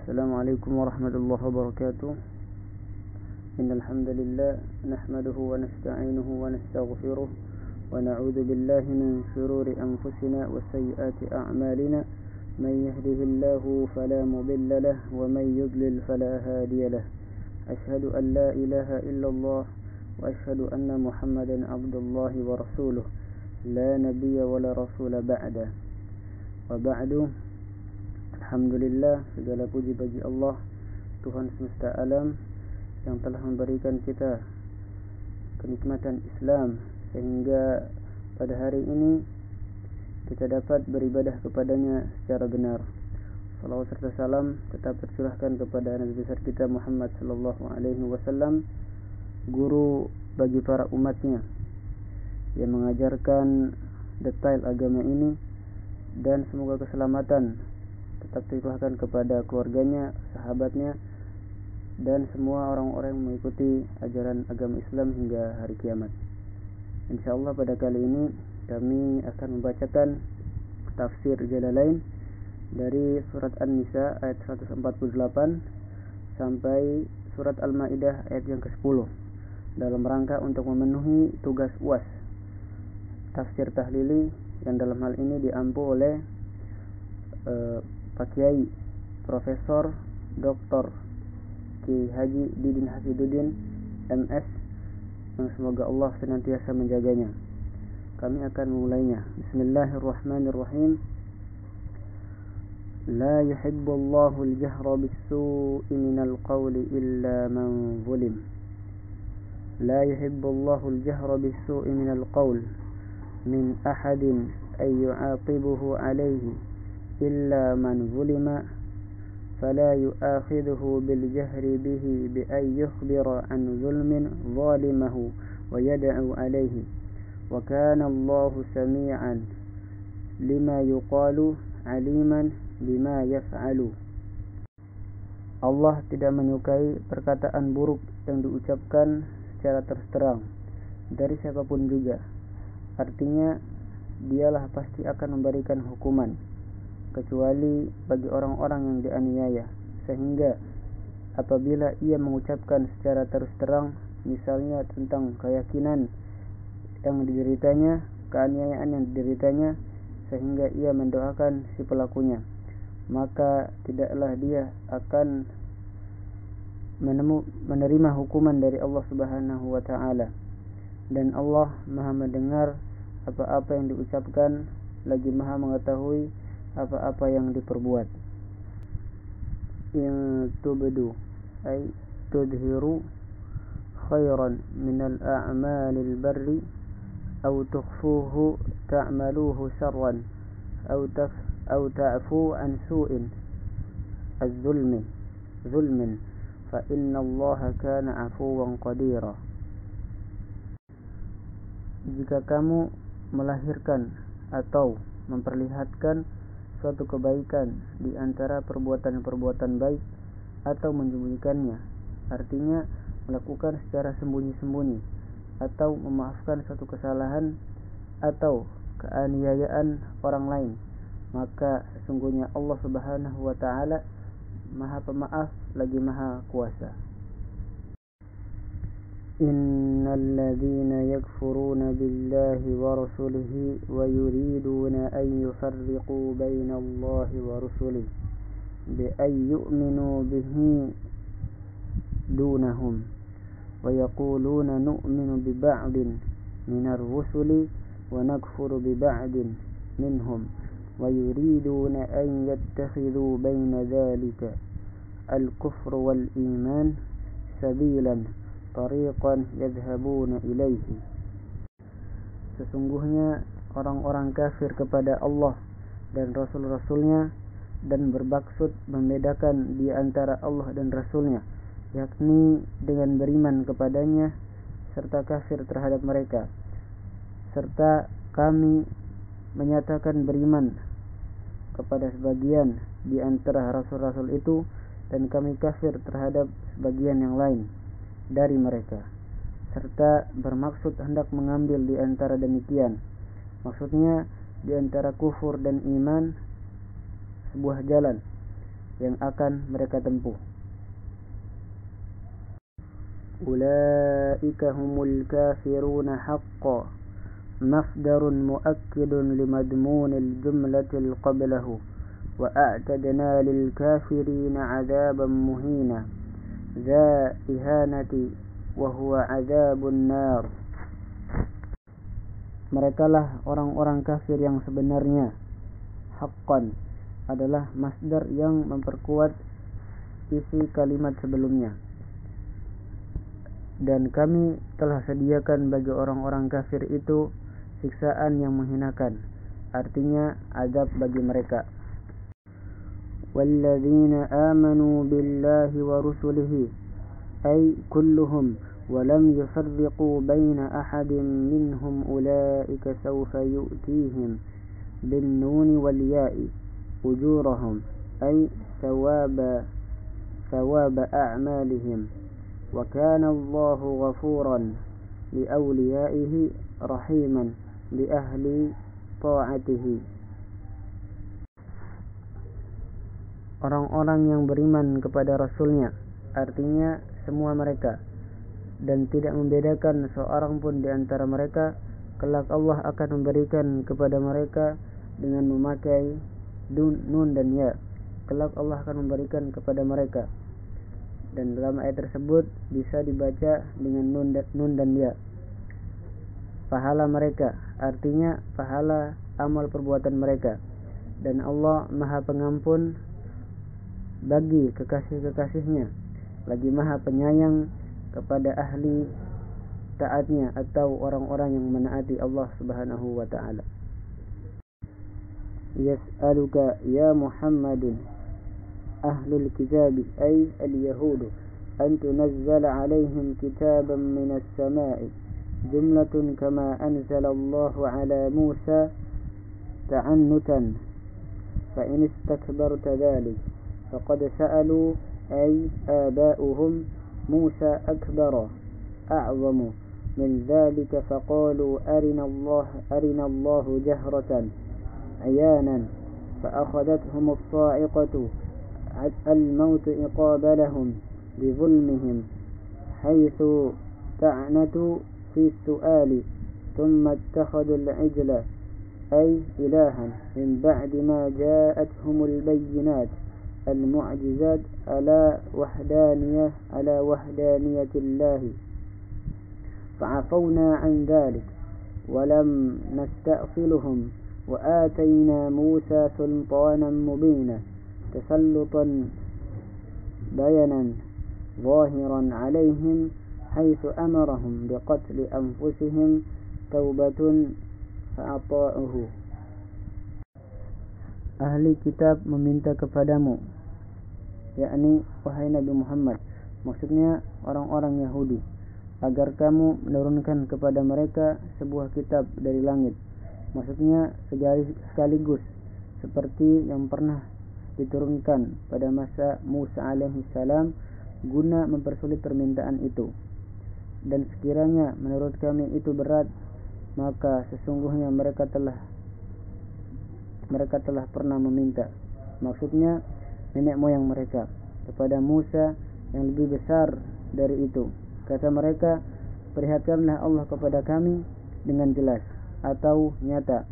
السلام عليكم ورحمة الله وبركاته. إن الحمد لله نحمده ونستعينه ونستغفره ونعوذ بالله من شرور أنفسنا وسيئات أعمالنا. من يهده الله فلا مضل له ومن يضلل فلا هادي له. أشهد أن لا إله إلا الله وأشهد أن محمدا عبد الله ورسوله لا نبي ولا رسول بعده. وبعد. Alhamdulillah, segala puji bagi Allah, Tuhan semesta alam, yang telah memberikan kita kenikmatan Islam sehingga pada hari ini kita dapat beribadah kepadanya secara benar. Salawat serta salam tetap tercurahkan kepada Nabi besar kita Muhammad sallallahu alaihi wasallam, guru bagi para umatnya yang mengajarkan detail agama ini, dan semoga keselamatan tetap dilimpahkan kepada keluarganya, sahabatnya, dan semua orang-orang yang mengikuti ajaran agama Islam hingga hari kiamat. InsyaAllah pada kali ini kami akan membacakan tafsir Jalalain dari surat An-Nisa ayat 148 sampai surat Al-Maidah ayat yang ke-10 dalam rangka untuk memenuhi tugas UAS tafsir tahlili yang dalam hal ini diampu oleh Pak Kiai Profesor Dr. Ki Haji Didin Hasiduddin MS, yang semoga Allah senantiasa menjaganya. Kami akan memulainya. Bismillahirrahmanirrahim. La yuhibbullahu al-jahra bis-su'i minal qawli illa man zulim. La yuhibbullahu al-jahra bis-su'i minal qawl min ahadin ay yu'aqibuhu alayhi إلا من ظلم فلا يؤاخذه بالجهر به بأن يخبر عن ظلم ظالمه ويدعو عليه وكان الله سميعا لما يقال عليما بما يفعل. Allah tidak menyukai perkataan buruk yang diucapkan secara terus terang dari siapapun juga. Artinya, dialah pasti akan memberikan hukuman kecuali bagi orang-orang yang dianiaya, sehingga apabila ia mengucapkan secara terus terang, misalnya tentang keyakinan yang dideritanya, keaniayaan yang dideritanya, sehingga ia mendoakan si pelakunya, maka tidaklah dia akan menerima hukuman dari Allah Subhanahu wa ta'ala. Dan Allah Maha mendengar apa-apa yang diucapkan, lagi Maha mengetahui apa-apa yang diperbuat. In tubdu ay tudhiru khairan min al-a'mal al-barri aw tukhfuhu ta'maluhu sharran aw ta'fu an su'in zulmin fa inna Allah kana 'afuwan qadira. Jika kamu melahirkan atau memperlihatkan suatu kebaikan di antara perbuatan-perbuatan baik atau menyembunyikannya, artinya melakukan secara sembunyi-sembunyi atau memaafkan suatu kesalahan atau keaniayaan orang lain, maka sesungguhnya Allah Subhanahu wa ta'ala Maha Pemaaf lagi Maha Kuasa. Innal ladzina yakfuruna billahi wa rasulihi wa yuriduna an yufarriqu bainallahi wa rusulihi bi ay yu'minu bihi dunahum wa yaquluna nu'minu bi ba'din minar rusuli wa nakfuru bi ba'din minhum wa yuriduna an yattakhidhu baina dhalika al-kufru wal iman sabilan tariqan yadhhabuna ilaihi. Sesungguhnya orang-orang kafir kepada Allah dan Rasul-Rasulnya dan bermaksud membedakan di antara Allah dan Rasulnya, yakni dengan beriman kepadanya serta kafir terhadap mereka, serta kami menyatakan beriman kepada sebagian di antara Rasul-Rasul itu dan kami kafir terhadap sebagian yang lain dari mereka, serta bermaksud hendak mengambil di antara demikian, maksudnya di antara kufur dan iman sebuah jalan, yang akan mereka tempuh. Ulaika humul kafiruna haqqan, masdarun muakkidun limadmunil jumlatil qablahu, wa a'tadna lil kafirina 'adzaban muhina dza ihanati wa huwa 'adzabun nar. Merekalah orang-orang kafir yang sebenarnya. Haqqan adalah masdar yang memperkuat isi kalimat sebelumnya. Dan kami telah sediakan bagi orang-orang kafir itu siksaan yang menghinakan, artinya azab bagi mereka. Walladzina amanu billahi wa rusulihi ay kulluhum ولم يفرقوا بين أحد منهم أولئك سوف يؤتيهم بالنون والياء أجورهم أي ثواب أعمالهم وكان الله غفورا لأوليائه رحيما لأهل طاعته. Orang-orang yang beriman kepada Rasulnya, artinya semua mereka, dan tidak membedakan seorang pun di antara mereka, kelak Allah akan memberikan kepada mereka dengan memakai nun dan ya. Kelak Allah akan memberikan kepada mereka, dan dalam ayat tersebut bisa dibaca dengan nun dan ya, pahala mereka, artinya pahala amal perbuatan mereka, dan Allah Maha Pengampun bagi kekasih-kekasihnya, lagi Maha Penyayang kepada ahli taatnya atau orang-orang yang menaati Allah Subhanahu wa ta'ala. Yas'aluka ya Muhammadun ahlul kitab ay al-yahud an tunazzala alaihim kitaban minas sama'i jumlatun kama anzala Allah ala Musa ta'annutan fa in istakbarta dhalik faqad sa'alu ay aba'uhum موسى أكبر أعظم من ذلك فقالوا أرنا الله جهرة عيانا فأخذتهم الصاعقة الموت إقابلهم بظلمهم حيث تعنتوا في السؤال ثم اتخذوا العجل أي إلها من بعد ما جاءتهم البينات المعجزات على وحدانية الله فعفونا عن ذلك ولم نستأصلهم وآتينا موسى سلطانا مبينا تسلطا بينا ظاهرا عليهم حيث أمرهم بقتل أنفسهم توبة فأطاعوه. Ahli kitab meminta kepadamu, yakni wahai Nabi Muhammad, maksudnya orang-orang Yahudi, agar kamu menurunkan kepada mereka sebuah kitab dari langit, maksudnya sekaligus seperti yang pernah diturunkan pada masa Musa alaihi salam, guna mempersulit permintaan itu. Dan sekiranya menurut kami itu berat, maka sesungguhnya mereka telah pernah meminta, maksudnya nenek moyang mereka, kepada Musa yang lebih besar dari itu. Kata mereka, perlihatkanlah Allah kepada kami dengan jelas atau nyata.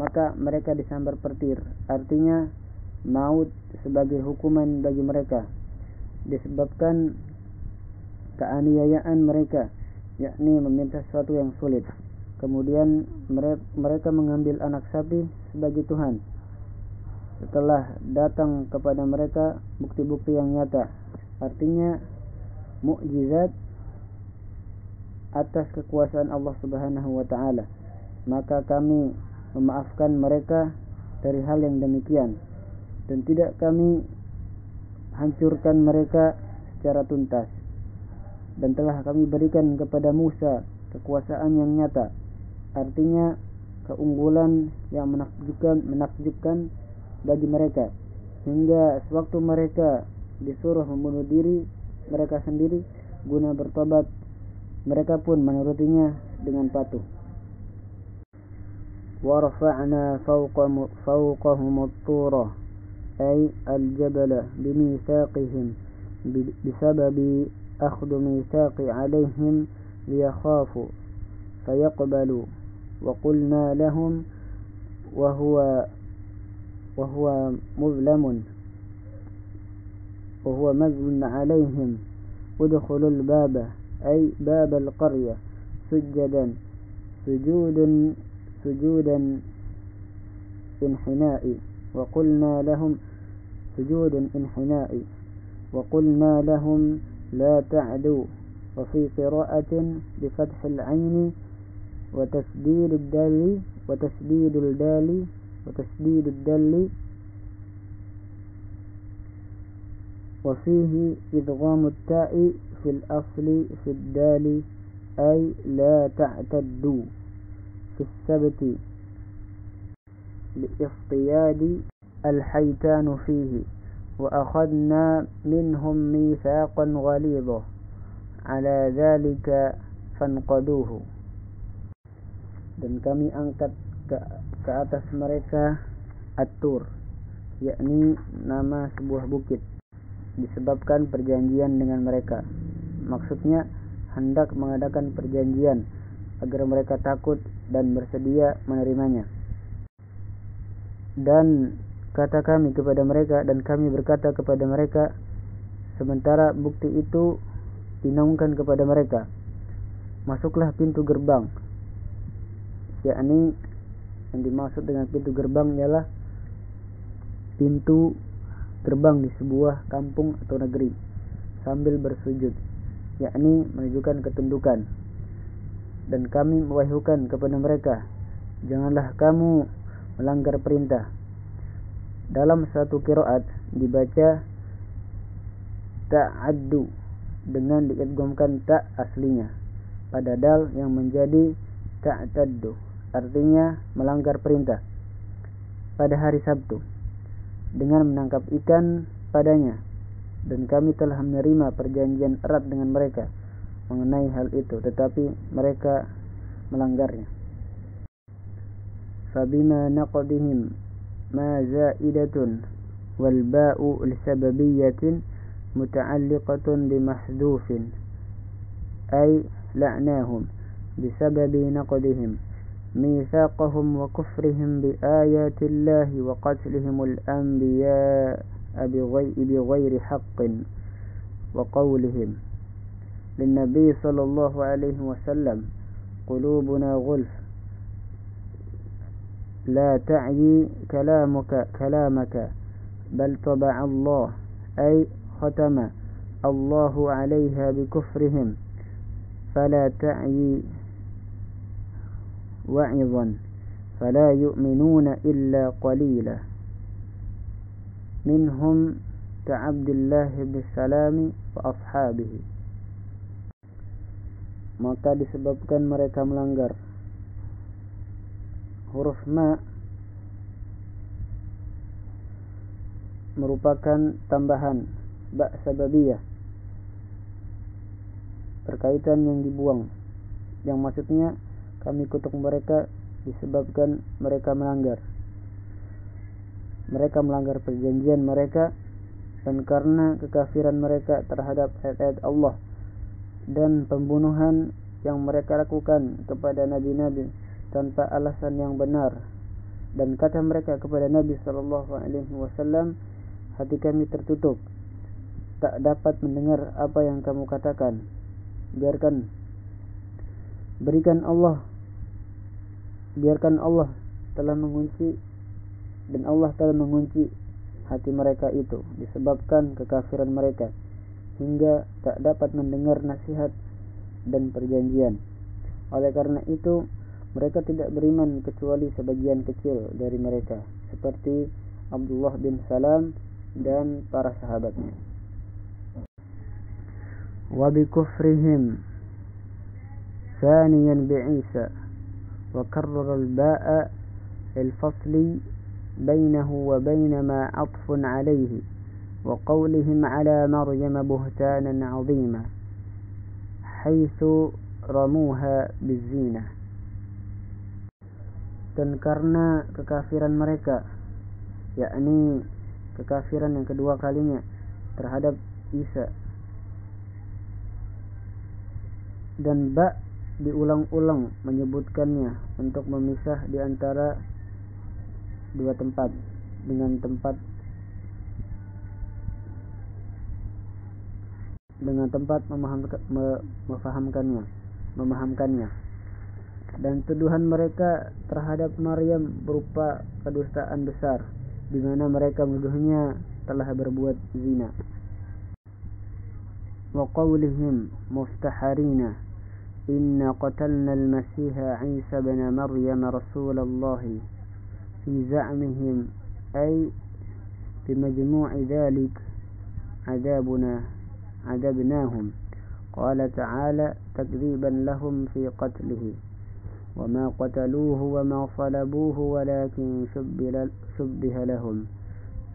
Maka mereka disambar petir, artinya maut sebagai hukuman bagi mereka, disebabkan keaniayaan mereka, yakni meminta sesuatu yang sulit. Kemudian mereka mengambil anak sapi sebagai Tuhan, setelah datang kepada mereka bukti-bukti yang nyata, artinya mukjizat atas kekuasaan Allah Subhanahu wa ta'ala. Maka kami memaafkan mereka dari hal yang demikian, dan tidak kami hancurkan mereka secara tuntas. Dan telah kami berikan kepada Musa kekuasaan yang nyata, artinya keunggulan yang menakjubkan bagi mereka, hingga sewaktu mereka disuruh membunuh diri mereka sendiri guna bertobat, mereka pun menurutinya dengan patuh. Wa rafa'na fawqahum at-tura أي الجبل بميثاقهم بسبب أخذ ميثاق عليهم ليخافوا فيقبلوا وقلنا لهم وهو مظلم عليهم ادخلوا الباب أي باب القرية سجودا انحناء وقلنا لهم لا تعدوا وفي قراءة بفتح العين وتشديد الدال وفيه إدغام التاء في الأصل في الدال أي لا تعتدوا في السبت لاصطياد الحيتان فيه وأخذنا منهم ميثاقا غليظا على ذلك فانقضوه. Dan kami angkat ke atas mereka At-Tur, yakni nama sebuah bukit, disebabkan perjanjian dengan mereka. Maksudnya hendak mengadakan perjanjian agar mereka takut dan bersedia menerimanya. Dan kata kami kepada mereka, dan kami berkata kepada mereka sementara bukti itu dinaungkan kepada mereka, masuklah pintu gerbang. Yakni yang dimaksud dengan pintu gerbang ialah pintu gerbang di sebuah kampung atau negeri sambil bersujud, yakni menunjukkan ketundukan. Dan kami mewahyukan kepada mereka, janganlah kamu melanggar perintah. Dalam satu qiraat dibaca ta'addu dengan diidghamkan ta aslinya pada dal yang menjadi ta'taddu, artinya melanggar perintah, pada hari Sabtu dengan menangkap ikan padanya. Dan kami telah menerima perjanjian erat dengan mereka mengenai hal itu, tetapi mereka melanggarnya. Fabima naqdihim ma zaidatun wal ba'u li sababiyatin muta'alliqatun bi mahdhufin ay la'nahum بسبب نقضهم ميثاقهم وكفرهم بآيات الله وقتلهم الأنبياء بغير حق وقولهم للنبي صلى الله عليه وسلم قلوبنا غلف لا تعي كلامك بل طبع الله أي ختم الله عليها بكفرهم فلا تعي وعظا فلا يؤمنون إلا قليلا منهم كعبد الله بن سلام وأصحابه. Maka disebabkan mereka melanggar. Huruf ma merupakan tambahan ba sababiyah, perkaitan yang dibuang, yang maksudnya kami kutuk mereka disebabkan mereka melanggar perjanjian mereka, dan karena kekafiran mereka terhadap ayat-ayat Allah dan pembunuhan yang mereka lakukan kepada nabi-nabi tanpa alasan yang benar. Dan kata mereka kepada Nabi SAW, hati kami tertutup, tak dapat mendengar apa yang kamu katakan. Biarkan Allah telah mengunci, dan Allah telah mengunci hati mereka itu disebabkan kekafiran mereka, hingga tak dapat mendengar nasihat dan perjanjian. Oleh karena itu mereka tidak beriman kecuali sebagian kecil dari mereka, seperti Abdullah bin Salam dan para sahabatnya. Wa bi kufrihim ثانيا بعيسى وكرر الباء للفصل بينه وبين ما عطف عليه وقولهم على مريم بهتانا عظيما حيث رموها بالزينة. Dan karena kekafiran mereka, yakni kekafiran yang kedua kalinya terhadap Isa. Dan ba diulang-ulang menyebutkannya untuk memisah di antara dua tempat dengan tempat memahamkannya. Dan tuduhan mereka terhadap Maryam berupa kedustaan besar, di mana mereka menuduhnya telah berbuat zina. Wa qawlihim muftaharina inna qatalna al-masiha Isa ibn Maryam Rasulullah fi za'mihim ay bimajmu'i dhalik عذبناهم قال تعالى تكذيبا لهم في قتله وما قتلوه وما صلبوه ولكن شبه لهم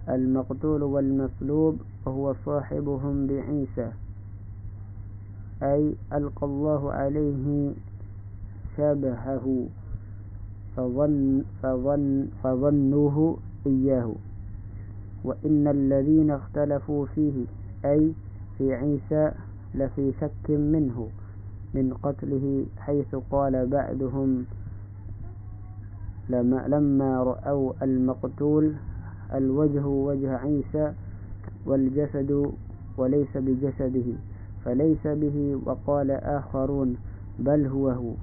المقتول والمصلوب وهو صاحبهم بعيسى أي ألقى الله عليه شبهه فظنوه إياه وإن الذين اختلفوا فيه أي في عيسى لفي شك منه من قتله حيث قال بعضهم لما رأوا المقتول الوجه وجه عيسى والجسد وليس بجسده فليس به وقال آخرون بل هو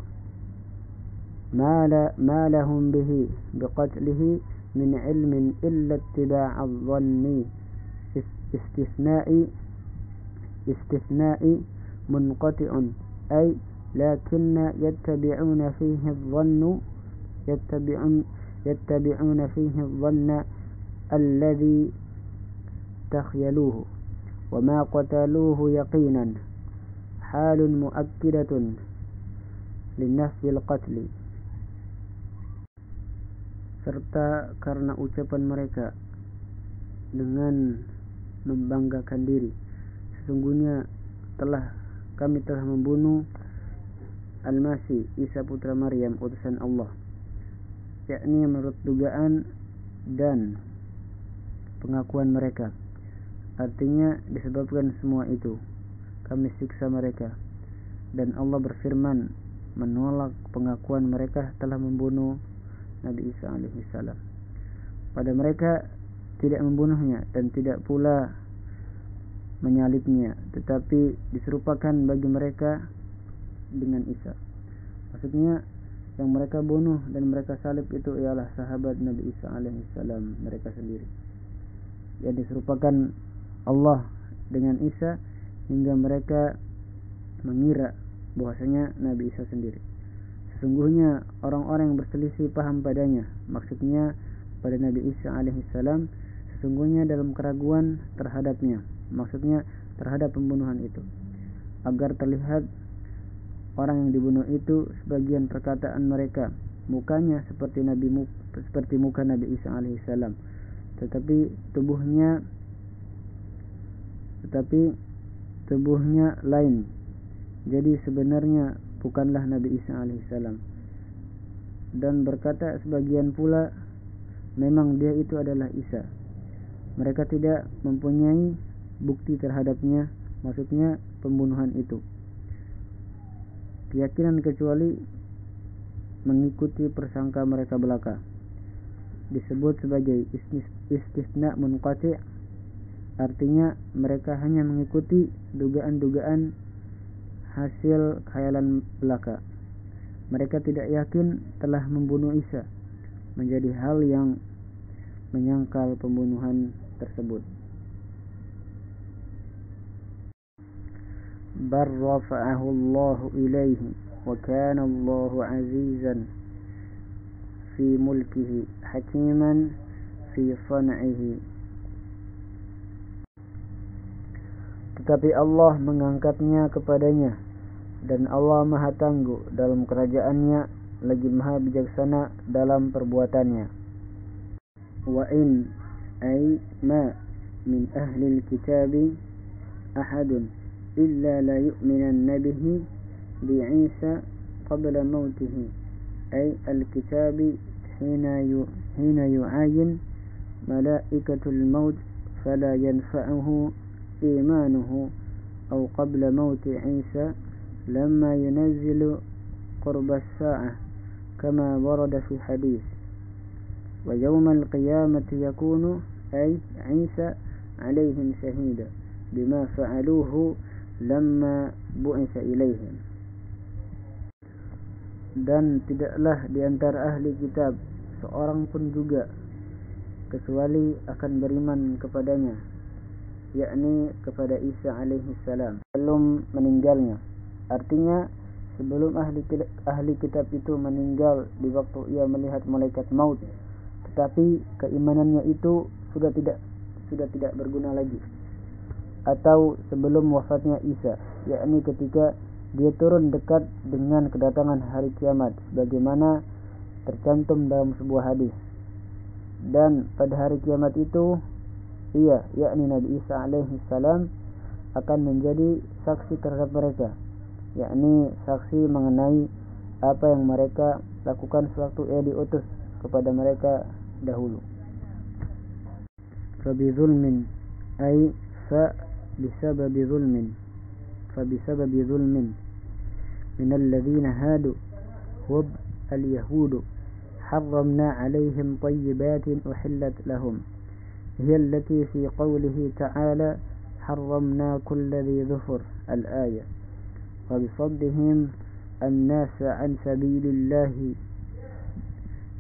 ما لهم به بقتله من علم إلا اتباع الظن استثناء منقطع أي لكن يتبعون فيه الظن الذي تخيلوه وما قتلوه يقينا حال مؤكدة لنفي القتل. Serta karena ucapan mereka dengan membanggakan diri, sesungguhnya kami telah membunuh Al-Masih Isa putra Maryam utusan Allah, yakni menurut dugaan dan pengakuan mereka. Artinya disebabkan semua itu kami siksa mereka. Dan Allah berfirman menolak pengakuan mereka telah membunuh Nabi Isa alaihissalam. Pada mereka tidak membunuhnya dan tidak pula menyalibnya, tetapi diserupakan bagi mereka dengan Isa. Maksudnya yang mereka bunuh dan mereka salib itu ialah sahabat Nabi Isa alaihissalam, mereka sendiri. Yang diserupakan Allah dengan Isa hingga mereka mengira bahwasanya Nabi Isa sendiri. Sesungguhnya orang-orang yang berselisih paham padanya, maksudnya pada Nabi Isa alaihissalam, sesungguhnya dalam keraguan terhadapnya, maksudnya terhadap pembunuhan itu, agar terlihat orang yang dibunuh itu sebagian perkataan mereka mukanya seperti muka Nabi Isa alaihissalam, tetapi tubuhnya lain. Jadi sebenarnya bukanlah Nabi Isa alaihissalam. Dan berkata sebagian pula, memang dia itu adalah Isa. Mereka tidak mempunyai bukti terhadapnya, maksudnya pembunuhan itu, keyakinan kecuali mengikuti persangka mereka belaka. Disebut sebagai istisna munqati', artinya mereka hanya mengikuti dugaan-dugaan hasil khayalan belaka. Mereka tidak yakin telah membunuh Isa, menjadi hal yang menyangkal pembunuhan tersebut. Bar rafa'ahu Allahu ilaihi wa kana Allahu azizan fi mulkihi hakiman fi san'ihi. Tetapi Allah mengangkatnya kepadanya, dan Allah maha tangguh dalam kerajaannya, lagi maha bijaksana dalam perbuatannya. Wa in ay ma min ahli al-kitabi ahadun illa la yu'minanna bihi bi'isa qabla mautihi, ay al-kitabi hina yu'ayin malaikatul maut فلا ينفعه إيمانه أو قبل موت عيسى لما ينزل قرب الساعة كما ورد في حديث ويوم القيامة يكون أي عيسى عليهم شهيدا بما فعلوه لما بعث إليهم. Dan tidaklah di antara ahli kitab seorang pun juga kecuali akan beriman kepadanya, yakni kepada Isa alaihi salam, sebelum meninggalnya. Artinya sebelum ahli kitab itu meninggal di waktu ia melihat malaikat maut, tetapi keimanannya itu sudah tidak berguna lagi. Atau sebelum wafatnya Isa, yakni ketika dia turun dekat dengan kedatangan hari kiamat sebagaimana tercantum dalam sebuah hadis. Dan pada hari kiamat itu ia, yakni Nabi Isa alaihi salam, akan menjadi saksi terhadap mereka, yakni saksi mengenai apa yang mereka lakukan sewaktu ia diutus kepada mereka dahulu. Fabizulmin ay bisababi zulmin من الذين هادوا وب اليهود حرمنا عليهم طيبات أحلت لهم هي التي في قوله تعالى حرمنا كل ذي ظفر الآية وبصدهم الناس عن سبيل الله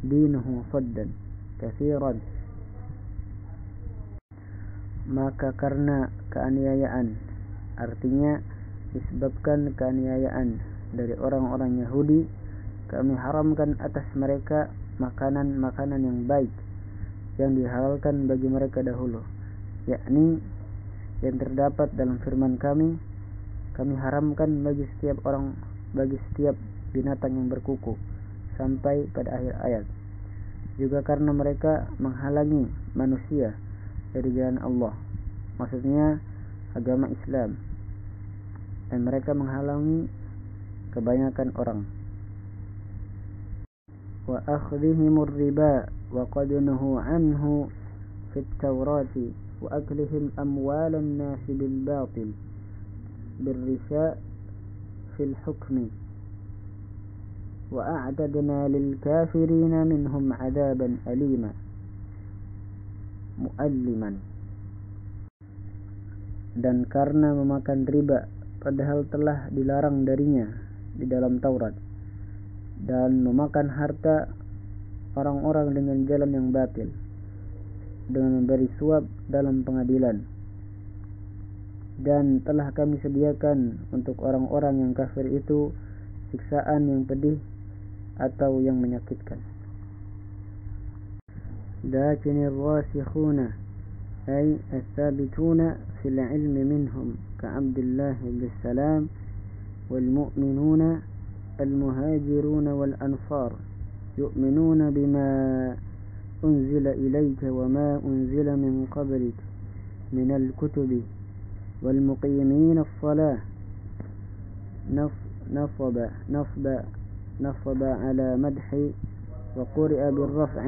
دينه صدا كثيرا. Maka karena keaniayaan, artinya disebabkan keaniayaan dari orang-orang Yahudi, kami haramkan atas mereka makanan-makanan yang baik yang dihalalkan bagi mereka dahulu, yakni yang terdapat dalam firman kami haramkan bagi setiap binatang yang berkuku sampai pada akhir ayat. Juga karena mereka menghalangi manusia dari jalan Allah, maksudnya agama Islam, dan mereka menghalangi kebanyakan orang. Wa akhdhihimur riba wa qad nuhu anhu fit Taurati wa aklihim amwalan nas bil batil birrisha fil hukmi wa a'tadna lil kafirina minhum 'adaban alima mu'alliman. Dan karena memakan riba padahal telah dilarang darinya di dalam Taurat, dan memakan harta orang-orang dengan jalan yang batil, dengan memberi suap dalam pengadilan, dan telah kami sediakan untuk orang-orang yang kafir itu siksaan yang pedih atau yang menyakitkan. Lakinir rasikhuna ay as-sabituna fil ilmi minhum كعبد الله بن السلام والمؤمنون المهاجرون والأنصار يؤمنون بما أنزل إليك وما أنزل من قبلك من الكتب والمقيمين الصلاة نصب على مدح وقرئ بالرفع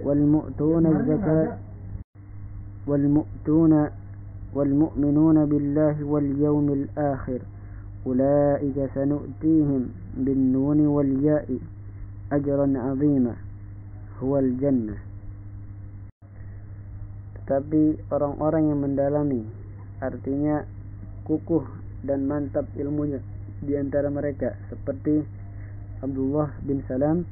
والمؤتون الزكاة والمؤمنون بالله واليوم الآخر أولئك سنؤتيهم بالنون والياء أجرا عظيما هو الجنة. Tetapi orang-orang yang mendalami, artinya kukuh dan mantap ilmunya di antara mereka, seperti Abdullah bin Salam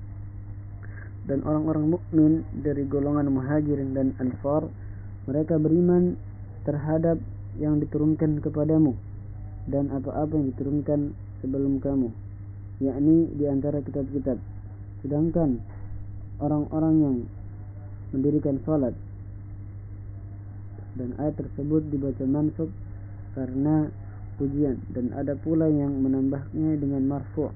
dan orang-orang mukmin dari golongan Muhajirin dan Ansar, mereka beriman terhadap yang diturunkan kepadamu dan apa-apa yang diturunkan sebelum kamu, yakni di antara kitab-kitab. Sedangkan orang-orang yang mendirikan salat, dan ayat tersebut dibaca mansub karena pujian, dan ada pula yang menambahnya dengan marfu'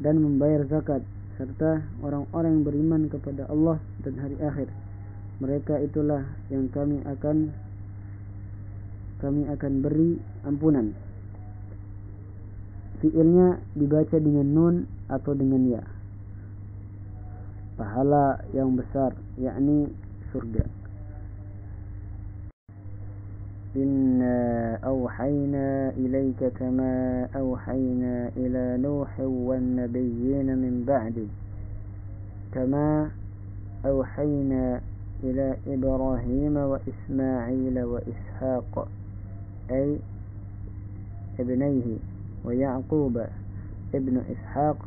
dan membayar zakat, serta orang-orang yang beriman kepada Allah dan hari akhir, mereka itulah yang kami akan beri ampunan. Fi'ilnya dibaca dengan nun atau dengan ya. Pahala yang besar, yakni surga. Inna awhayna ilaika kama awhayna ila Nuhin wan nabiyyina min ba'di kama awhayna ila Ibrahim wa Ismail wa Ishaq ay ibnayhi wa Ya'qub ibn Ishaq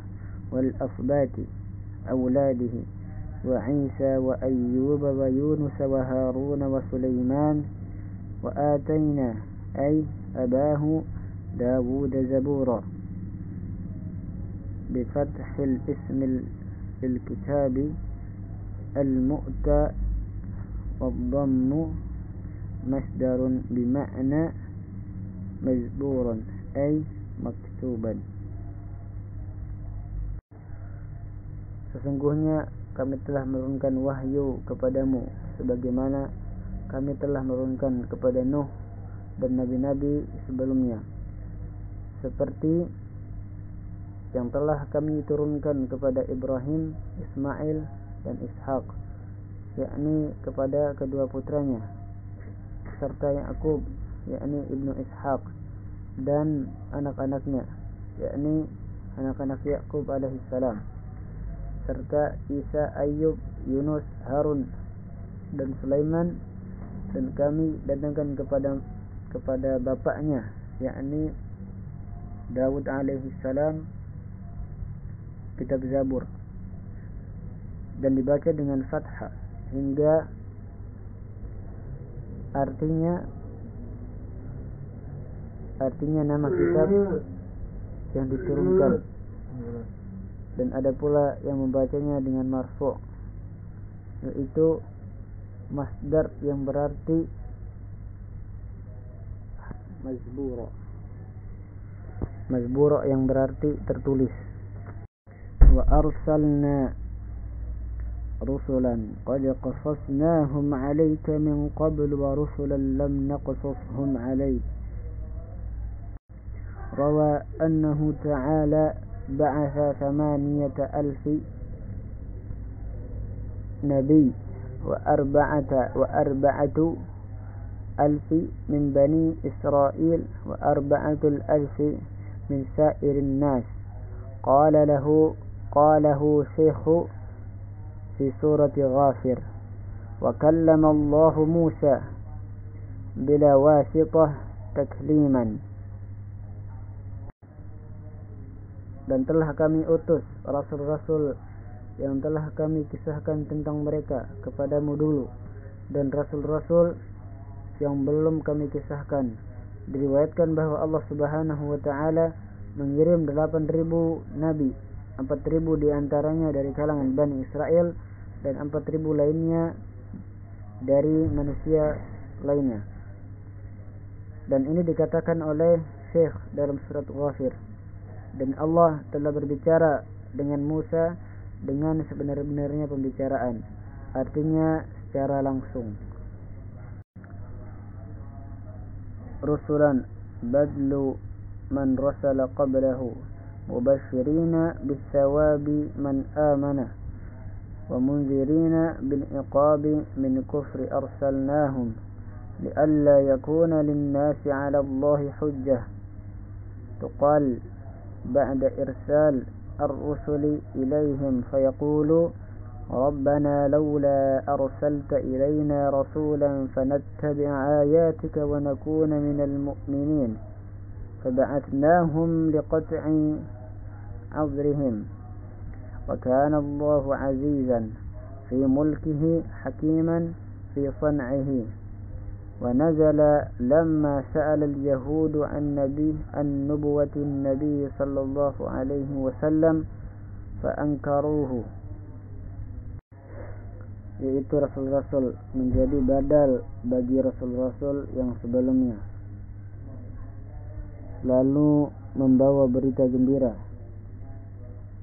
wal asbati awladihi wa Isa wa Ayyub wa Yunus wa Harun wa Sulaiman wa atayna ay abahu Dawud zabura bi fathil ism lil kitabi al mu'ta wa dhammu masdarun bi ma'na mazburan ay maktuban. Sesungguhnya kami telah menurunkan wahyu kepadamu sebagaimana kami telah menurunkan kepada Nuh dan nabi-nabi sebelumnya, seperti yang telah kami turunkan kepada Ibrahim, Ismail dan Ishaq, yakni kepada kedua putranya, serta Ya'qub, yakni ibnu Ishaq, dan anak-anaknya, yakni anak-anak Ya'qub alaihissalam, serta Isa, Ayyub, Yunus, Harun dan Sulaiman, dan kami datangkan kepada bapaknya, yakni Dawud alaihissalam, kitab Zabur, dan dibaca dengan fathah hingga artinya nama kitab yang diturunkan, dan ada pula yang membacanya dengan marfu', yaitu masdar yang berarti mazbura yang berarti tertulis. Wa arsalna rusulan qad qasasnahum 'alayka min qabl wa rusulan lam naqsushum 'alayk. Rawa annahu ta'ala ba'atha 8,000 nabi وأربعة ألف من بني إسرائيل و4,000 من سائر الناس. قاله شيخ في سورة غافر. وكلم الله موسى بلا واسطة تكليما. Dan telah kami utus rasul-rasul yang telah kami kisahkan tentang mereka kepadamu dulu, dan rasul-rasul yang belum kami kisahkan. Diriwayatkan bahwa Allah Subhanahu wa taala mengirim 8,000 nabi, 4,000 diantaranya dari kalangan Bani Israel dan 4,000 lainnya dari manusia lainnya. Dan ini dikatakan oleh Syekh dalam surat Ghafir. Dan Allah telah berbicara dengan Musa dengan sebenar-benarnya pembicaraan, artinya secara langsung. Rusulan badlu man rasala qablahu mubashirina bis-sawabi man amana wa munzirina bil iqabi min kufri arsalnahum li'alla yakuna lin-nasi 'ala Allahi hujjah tuqal ba'da irsal الرسل إليهم فيقولوا ربنا لولا أرسلت إلينا رسولا فنتبع آياتك ونكون من المؤمنين فبعثناهم لقطع عذرهم وكان الله عزيزا في ملكه حكيما في صنعه. ونزل لما سأل اليهود عن نبوة النبي صلى الله عليه وسلم فأنكروه, yaitu rasul-rasul menjadi badal bagi rasul-rasul yang sebelumnya, lalu membawa berita gembira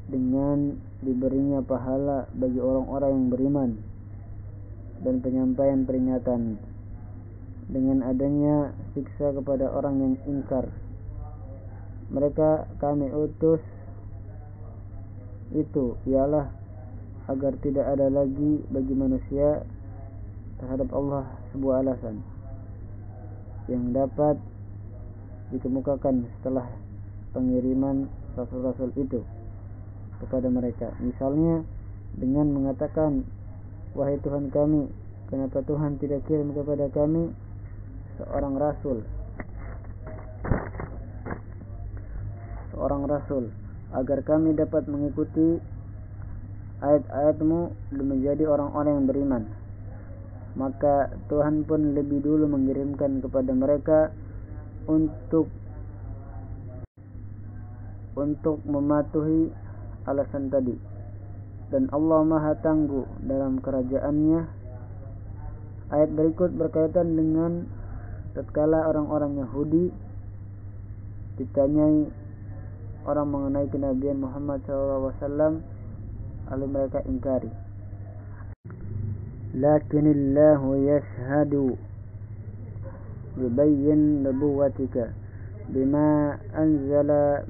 dengan diberinya pahala bagi orang-orang yang beriman dan penyampaian peringatan dengan adanya siksa kepada orang yang ingkar. Mereka kami utus itu ialah agar tidak ada lagi bagi manusia terhadap Allah sebuah alasan yang dapat dikemukakan setelah pengiriman rasul-rasul itu kepada mereka. Misalnya dengan mengatakan, wahai Tuhan kami, kenapa Tuhan tidak kirim kepada kami seorang rasul agar kami dapat mengikuti ayat-ayat-Mu dan menjadi orang-orang yang beriman. Maka Tuhan pun lebih dulu mengirimkan kepada mereka untuk mematuhi alasan tadi. Dan Allah Maha Tangguh dalam kerajaannya. Ayat berikut berkaitan dengan tatkala orang-orang Yahudi ditanyai orang mengenai kenabian Muhammad SAW, lalu mereka ingkari. Lakinillahu yashhadu yubayyin nubuwatika bima anzala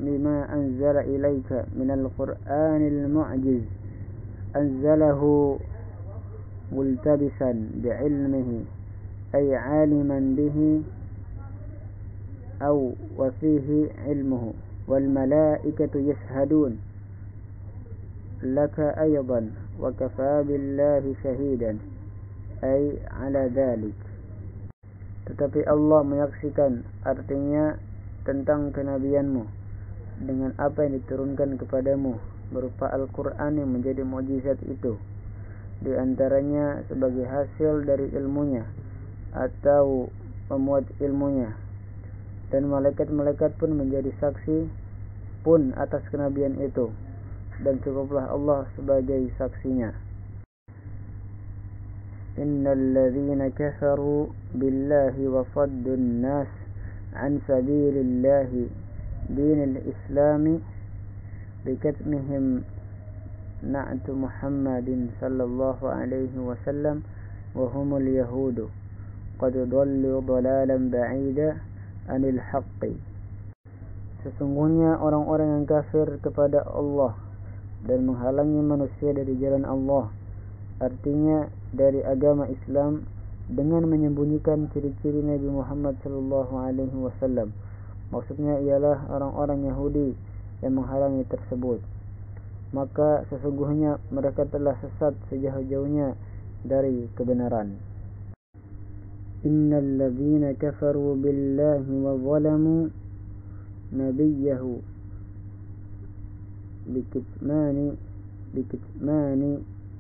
ilaika minal Qur'anil mu'jiz anzalahu multabisan bi'ilmihi ay 'aliman bihi aw wa fihi 'ilmuhu wal malaikatu yashhadun laka aydan wa kafa billahi shahidan ay 'ala dhalik. Tetapi Allah menyaksikan, artinya tentang kenabianmu dengan apa yang diturunkan kepadamu berupa Al-Quran yang menjadi mukjizat itu, di antaranya sebagai hasil dari ilmunya atau memuat ilmunya, dan malaikat-malaikat pun menjadi saksi pun atas kenabian itu, dan cukuplah Allah sebagai saksinya. Innal ladzina kafaru billahi wa saddun nas an sabilillahi dinil islami bikatmihim na'tu Muhammadin sallallahu alaihi wasallam wa humul yahudu qad dhallu dhalalan ba'ida anil haqqi. Sesungguhnya orang-orang yang kafir kepada Allah dan menghalangi manusia dari jalan Allah, artinya dari agama Islam, dengan menyembunyikan ciri-ciri Nabi Muhammad sallallahu alaihi wasallam. Maksudnya ialah orang-orang Yahudi yang menghalangi tersebut. Maka sesungguhnya mereka telah sesat sejauh-jauhnya dari kebenaran. Innal ladzina kafaru billahi wa zalamu nabiyyahu bikitmani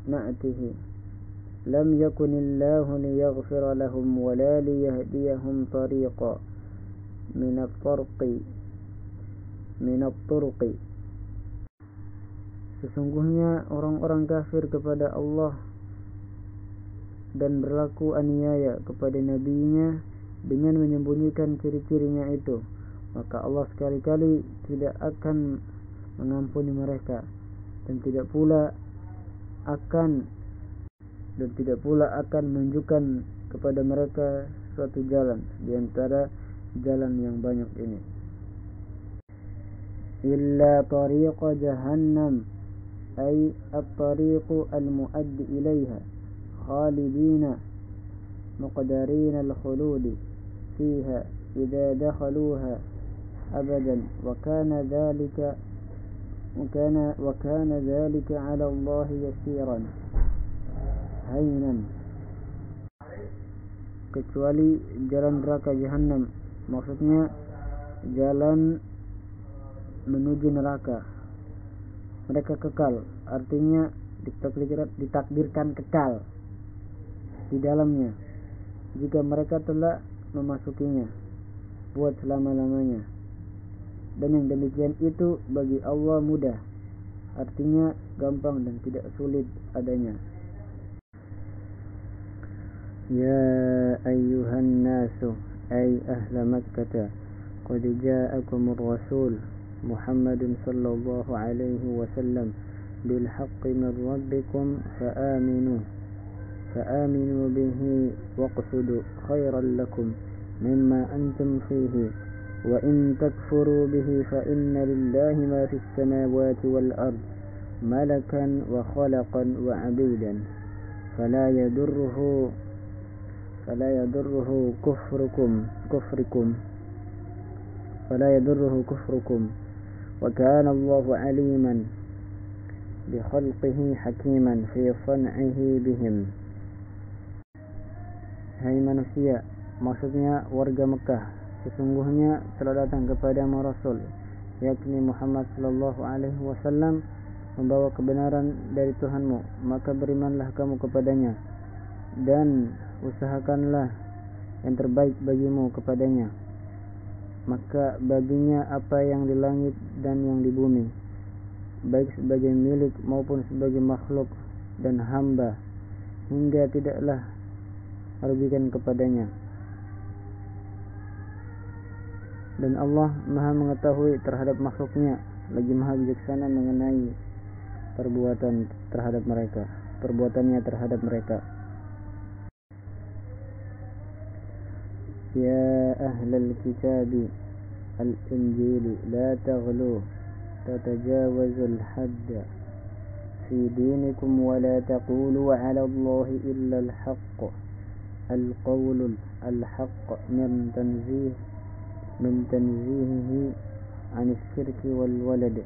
na'tihi lam yakunillahu liyaghfira lahum wa la liyahdiyahum tariqa min at-turqi. Sesungguhnya orang-orang kafir kepada Allah dan berlaku aniaya kepada nabinya dengan menyembunyikan ciri-cirinya itu, maka Allah sekali-kali tidak akan mengampuni mereka, dan tidak pula akan menunjukkan kepada mereka suatu jalan di antara jalan yang banyak ini. Illa tariqa jahannam ay at-tariqu al-muaddi ilayha khalidina muqdarina al-khuludi fiha idza dakhaluha abadan wa kana dhalika 'ala Allah yasiran hainan, kecuali jalan neraka jahanam, maksudnya jalan menuju neraka. Mereka kekal, artinya ditakdirkan kekal di dalamnya jika mereka telah memasukinya buat selama-lamanya. Dan yang demikian itu bagi Allah mudah, artinya gampang dan tidak sulit adanya. Ya ayyuhan nasu ay ahla Makkah qad ja'akumur rasul Muhammadun sallallahu alaihi wasallam bil haqqi min rabbikum fa'aminu bihi waqsudu khairan lakum mimma antum fihi wa in takfuru bihi fa inna lillahi ma fis samawati wal ard malakan wa khalaqan wa 'abidan fala yadurruhu فلا يضره كفركم وكان الله عليما بخلقه حكيما في صنعه بهم. Hai manusia, maksudnya warga Mekah, sesungguhnya telah datang kepadamu Rasul, yakni Muhammad sallallahu alaihi wasallam, membawa kebenaran dari Tuhanmu, maka berimanlah kamu kepadanya dan usahakanlah yang terbaik bagimu kepadanya. Maka baginya apa yang di langit dan yang di bumi, baik sebagai milik maupun sebagai makhluk dan hamba, hingga tidaklah merugikan kepadanya. Dan Allah Maha mengetahui terhadap makhluknya, lagi Maha bijaksana mengenai perbuatannya terhadap mereka. Ya ahlal kitabi al-injili la taghlu tatajawazul hadda fi dinikum wa la taqulu ala Allahi illa al-haqq al-qawlu al-haqq min tanzihihi an al-shirki wal-walad.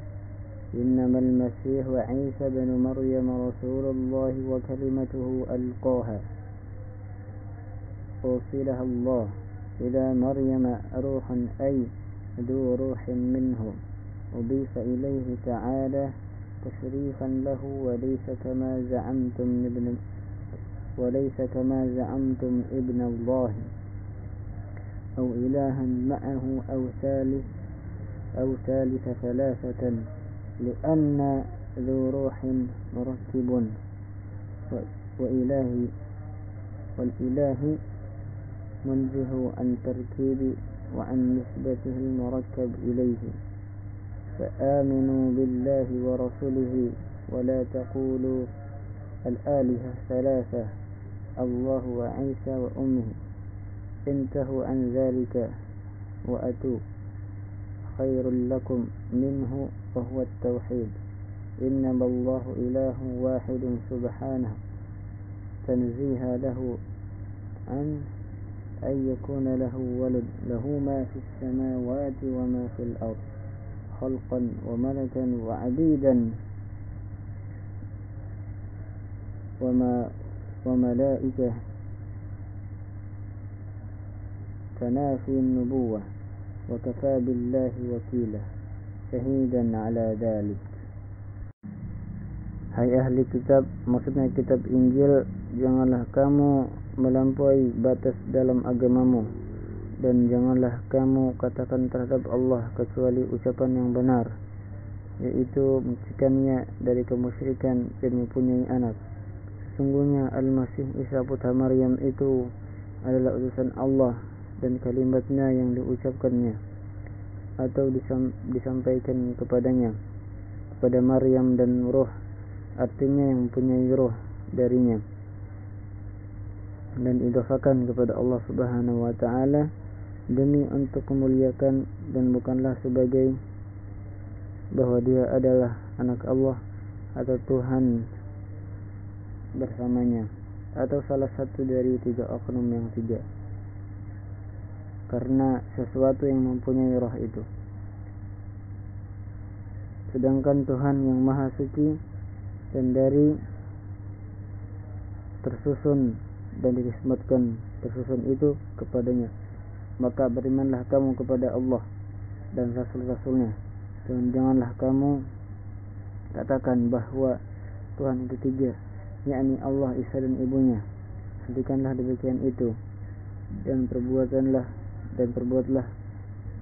إنما المسيح عيسى بن مريم رسول الله وكلمته ألقاها وصلها الله إلى مريم روحا أي ذو روح منه أضيف إليه تعالى تشريفا له وليس كما زعمتم ابن الله أو إلها معه أو ثالث ثلاثة لأن ذو روح مركب والإله منزه عن تركيب وعن نسبته المركب إليه. فآمنوا بالله ورسوله ولا تقولوا الآلهة ثلاثة الله وعيسى وأمه انتهوا عن ذلك وأتوا خير لكم منه وهو التوحيد. إنما الله إله واحد سبحانه تنزيها له عن أن يكون له ولد له ما في السماوات وما في الأرض خلقا وملكا وعبيدا وملائكة تنافي النبوة وكفى بالله وكيلا شهيدا على ذلك. Hai ahli kitab, maksudnya kitab Injil, janganlah kamu melampaui batas dalam agamamu, dan janganlah kamu katakan terhadap Allah kecuali ucapan yang benar, yaitu mencegahnya dari kemusyrikan dan mempunyai anak. Sesungguhnya Al-Masih Isa putra Maryam itu adalah utusan Allah dan kalimatnya yang diucapkannya atau disampaikan kepada Maryam, dan roh artinya yang mempunyai roh darinya, dan idafakan kepada Allah Subhanahu wa taala demi untuk memuliakan, dan bukanlah sebagai bahwa dia adalah anak Allah atau Tuhan bersamanya atau salah satu dari tiga oknum yang tiga, karena sesuatu yang mempunyai roh itu. Sedangkan Tuhan yang maha suci dan dari tersusun dan dinisbatkan tersusun itu kepadanya, maka berimanlah kamu kepada Allah dan Rasul-Rasulnya, dan janganlah kamu katakan bahwa Tuhan itu tiga, yakni Allah, Isa dan ibunya. Hentikanlah demikian itu, dan perbuatlah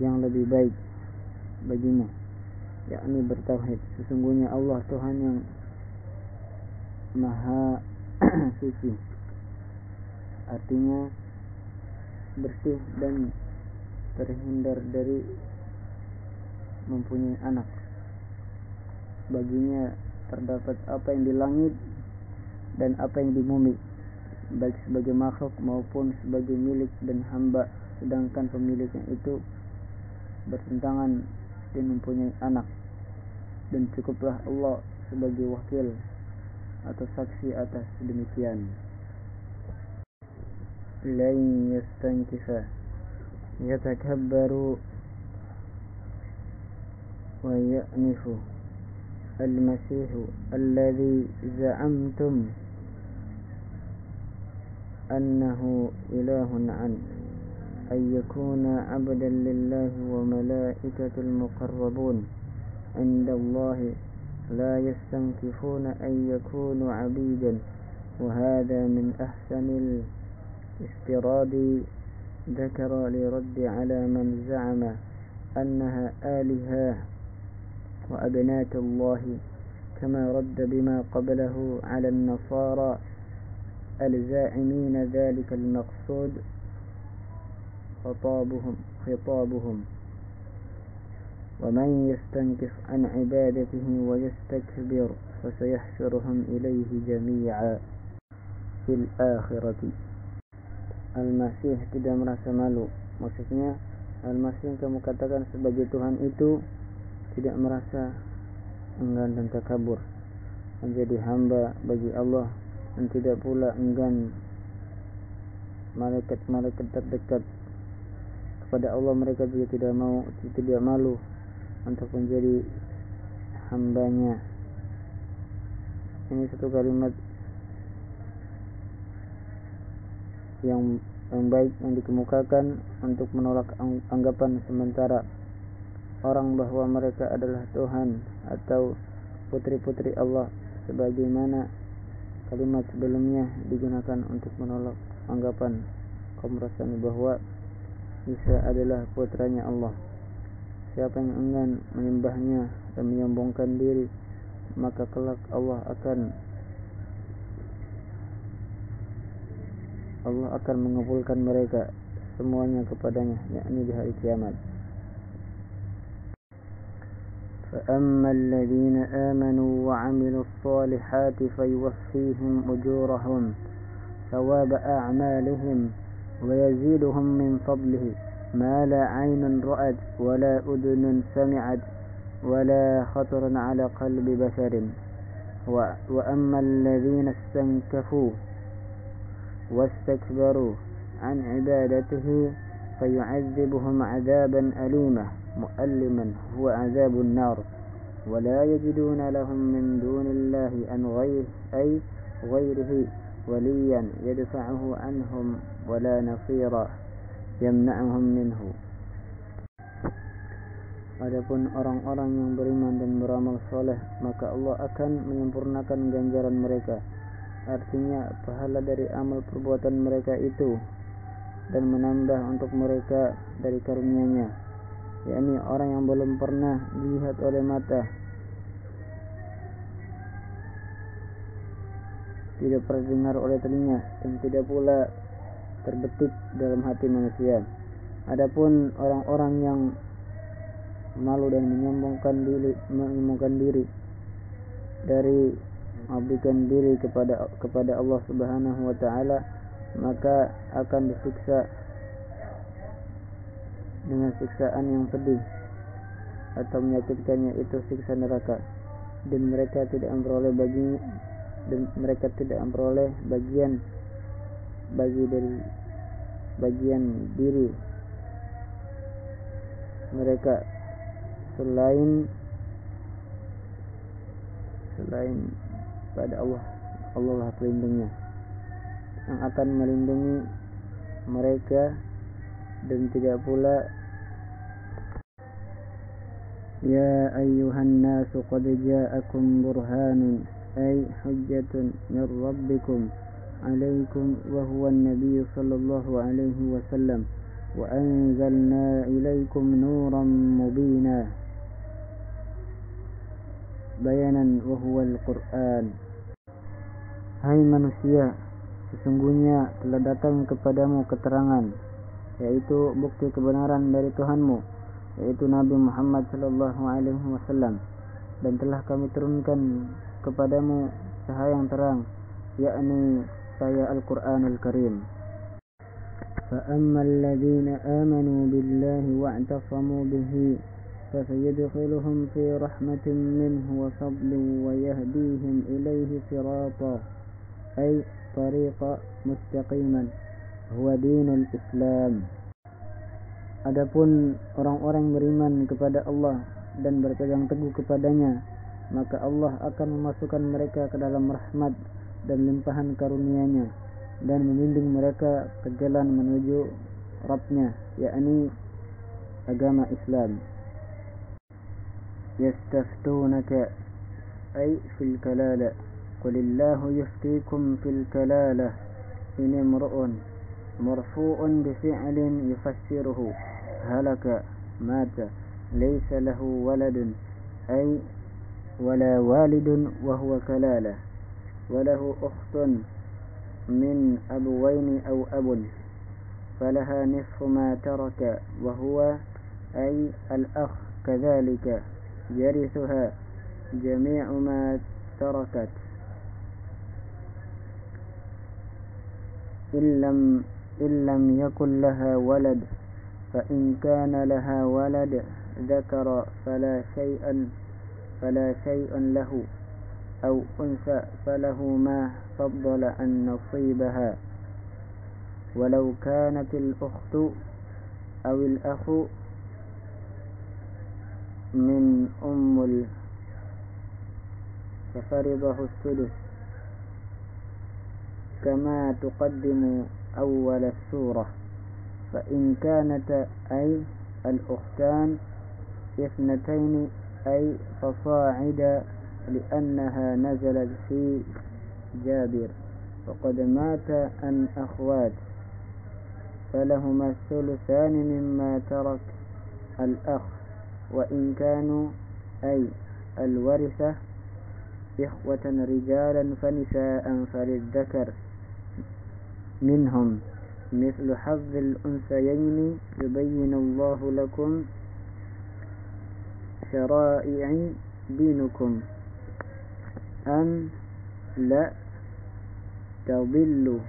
yang lebih baik bagimu, yakni bertauhid. Sesungguhnya Allah Tuhan yang maha suci, artinya bersih dan terhindar dari mempunyai anak. Baginya terdapat apa yang di langit dan apa yang di bumi, baik sebagai makhluk maupun sebagai milik dan hamba, sedangkan pemiliknya itu bertentangan dan mempunyai anak, dan cukuplah Allah sebagai wakil atau saksi atas demikian. لن يستنكف يتكبر ويأنف المسيح الذي زعمتم أنه إله عنه أن يكون عبدا لله وملائكة المقربون عند الله لا يستنكفون أن يكونوا عبيدا وهذا من أحسن الافتراض ذكر لرد على من زعم أنها آلهة وأبنات الله كما رد بما قبله على النصارى الزاعمين ذلك المقصود خطابهم ومن يستنكف عن عبادته ويستكبر فسيحشرهم إليه جميعا في الآخرة. Al-Masih tidak merasa malu. Maksudnya Al-Masih yang kamu katakan sebagai Tuhan itu tidak merasa enggan dan takabur menjadi hamba bagi Allah, dan tidak pula enggan malaikat-malaikat terdekat kepada Allah. Mereka juga tidak malu untuk menjadi hambanya. Ini satu kalimat yang baik yang dikemukakan untuk menolak anggapan sementara orang bahwa mereka adalah Tuhan atau putri-putri Allah, sebagaimana kalimat sebelumnya digunakan untuk menolak anggapan kaum Nasrani bahwa Isa adalah putranya Allah. Siapa yang enggan menyembahnya dan menyombongkan diri, maka kelak Allah akan mengumpulkan mereka semuanya kepadanya, yakni di hari kiamat. فَأَمَّا الَّذِينَ آمَنُوا وَعَمِلُوا الصَّالِحَاتِ فَيُوَفِّيهِمْ أُجُورَهُمْ ثَوَابَ أَعْمَالِهِمْ وَيَزِيدُهُمْ مِنْ فَضْلِهِ مَا لَا عَيْنٌ رَأَتْ وَلَا أُذُنٌ سَمِعَتْ وَلَا خَطَرَ عَلَى قَلْبِ بَشَرٍ وَأَمَّا الَّذِينَ اسْتَنكَفُوا وَاسْتَكْبَرُوا عَنْ عِبَادَتِهِ فَيُعَذِّبُهُمْ عَذَابًا أَلِيمًا مؤلما هو عذاب النار ولا يجدون لهم من دون الله غيره وليا يدفعه عنهم ولا نصيرا يمنعهم منه. Adapun orang-orang yang beriman dan beramal soleh, maka Allah akan menyempurnakan ganjaran mereka, artinya pahala dari amal perbuatan mereka itu, dan menambah untuk mereka dari karunia-Nya, yakni orang yang belum pernah dilihat oleh mata, tidak pernah dengar oleh telinga, dan tidak pula terbetik dalam hati manusia. Adapun orang-orang yang malu dan menyombongkan diri dari mengabdikan diri kepada Allah Subhanahu wa taala, maka akan disiksa dengan siksaan yang pedih atau menyakitkannya, itu siksa neraka, dan mereka tidak memperoleh bagian dari bagian diri mereka selain pada Allah lah pelindungnya yang akan melindungi mereka, dan tidak pula ya ayyuhan nasu qad ja'akum burhanun ay hujjatun min rabbikum alaikum wa huwa an-nabiy sallallahu alaihi wasallam wa anzalna ilaikum nuran mubina bayanan wa huwa al-Qur'an. Hai manusia, sesungguhnya telah datang kepadamu keterangan, yaitu bukti kebenaran dari Tuhanmu, yaitu Nabi Muhammad sallallahu alaihi wasallam, dan telah kami turunkan kepadamu cahaya yang terang, yakni cahaya Al-Qur'anul Karim. فَأَمَّا الَّذِينَ آمَنُوا بِاللَّهِ وَاعْتَصَمُوا بِهِ فَسَيُدْخِلُهُمْ فِي رَحْمَةٍ مِّنْهُ وَفَضْلٍ وَيَهْدِيهِمْ إِلَيْهِ صِرَاطًا أي طريق مستقيما huwa dinul Islam. Adapun orang-orang yang beriman kepada Allah dan berpegang teguh kepadanya, maka Allah akan memasukkan mereka ke dalam rahmat dan limpahan karunia-Nya dan membimbing mereka ke jalan menuju Rabb-Nya, yakni agama Islam. Yastaftunaka ay fil kalala qulillahu yuftikum fil kalala in imru'un marfu'un bi fi'lin yufassiruhu halaka mata laysa lahu waladun ay wala walidun wa huwa kalala walahu ukhtun min abuwaini aw abun falaha nisfu ma taraka wa huwa ay al-akh kadhalika yarithuha jami'u ma tarakat illam yakun laha walad fa in kana laha walad dhakara fala shay'an lahu aw unsa falahu ma faddala an nasibaha walau kanat al-ukhtu aw al-akhu min ummul fafaridahu as-sudus kama tuqaddimu awwal as-surah fa in kanata ay al-ukhtan ithnatayn ay fasa'ida li'annaha nazalat fi Jabir وقد مات عن أخوات فلهما الثلثان مما ترك الأخ وإن كانوا أي الورثة إخوة رجالا فنساء فللذكر منهم مثل حظ الأنثيين يبين الله لكم شرائع دينكم أن لا تضلوا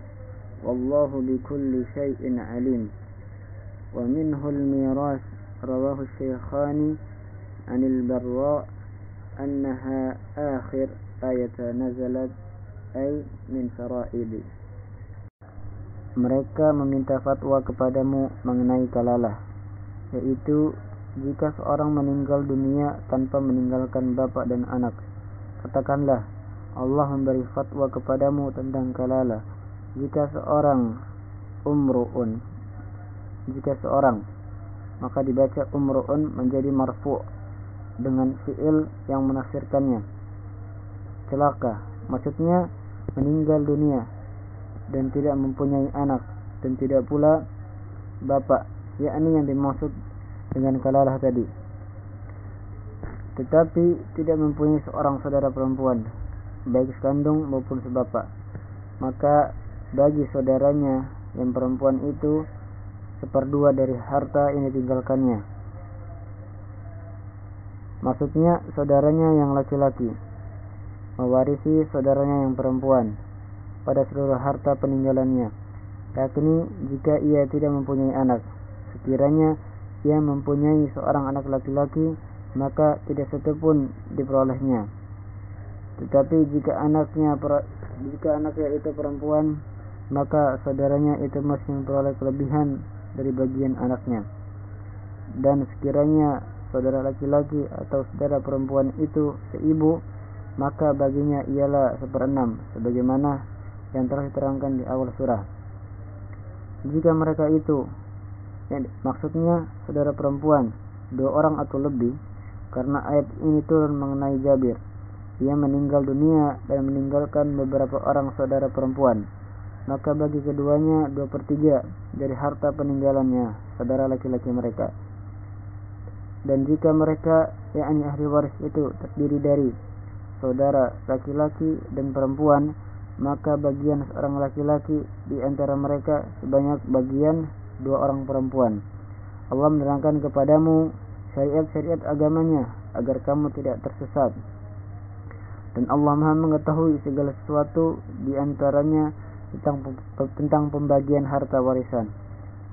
والله بكل شيء عليم ومنه الميراث رواه الشيخان عن البراء أنها آخر آية نزلت أي من فرائض. Mereka meminta fatwa kepadamu mengenai kalalah, yaitu jika seorang meninggal dunia tanpa meninggalkan bapa dan anak. Katakanlah, Allah memberi fatwa kepadamu tentang kalalah. Jika seorang, maka dibaca umru'un menjadi marfu' dengan fi'il yang menafsirkannya celaka, maksudnya meninggal dunia dan tidak mempunyai anak dan tidak pula bapa, yakni yang dimaksud dengan kalalah tadi, tetapi tidak mempunyai seorang saudara perempuan baik sekandung maupun sebapa, maka bagi saudaranya yang perempuan itu 1/2 dari harta yang ditinggalkannya. Maksudnya saudaranya yang laki-laki mewarisi saudaranya yang perempuan pada seluruh harta peninggalannya, yakni jika ia tidak mempunyai anak. Sekiranya ia mempunyai seorang anak laki-laki, maka tidak satupun diperolehnya. Tetapi jika anaknya itu perempuan, maka saudaranya itu masih memperoleh kelebihan dari bagian anaknya. Dan sekiranya saudara laki-laki atau saudara perempuan itu seibu, maka baginya ialah 1/6 sebagaimana yang telah diterangkan di awal surah. Jika mereka itu, maksudnya saudara perempuan 2 orang atau lebih, karena ayat ini turun mengenai Jabir. Ia meninggal dunia dan meninggalkan beberapa orang saudara perempuan, maka bagi keduanya 2/3 dari harta peninggalannya saudara laki-laki mereka. Dan jika mereka, yakni ahli waris itu terdiri dari saudara laki-laki dan perempuan, maka bagian seorang laki-laki di antara mereka sebanyak bagian 2 orang perempuan. Allah menerangkan kepadamu syariat-syariat agamanya agar kamu tidak tersesat. Dan Allah Maha mengetahui segala sesuatu, di antaranya tentang pembagian harta warisan.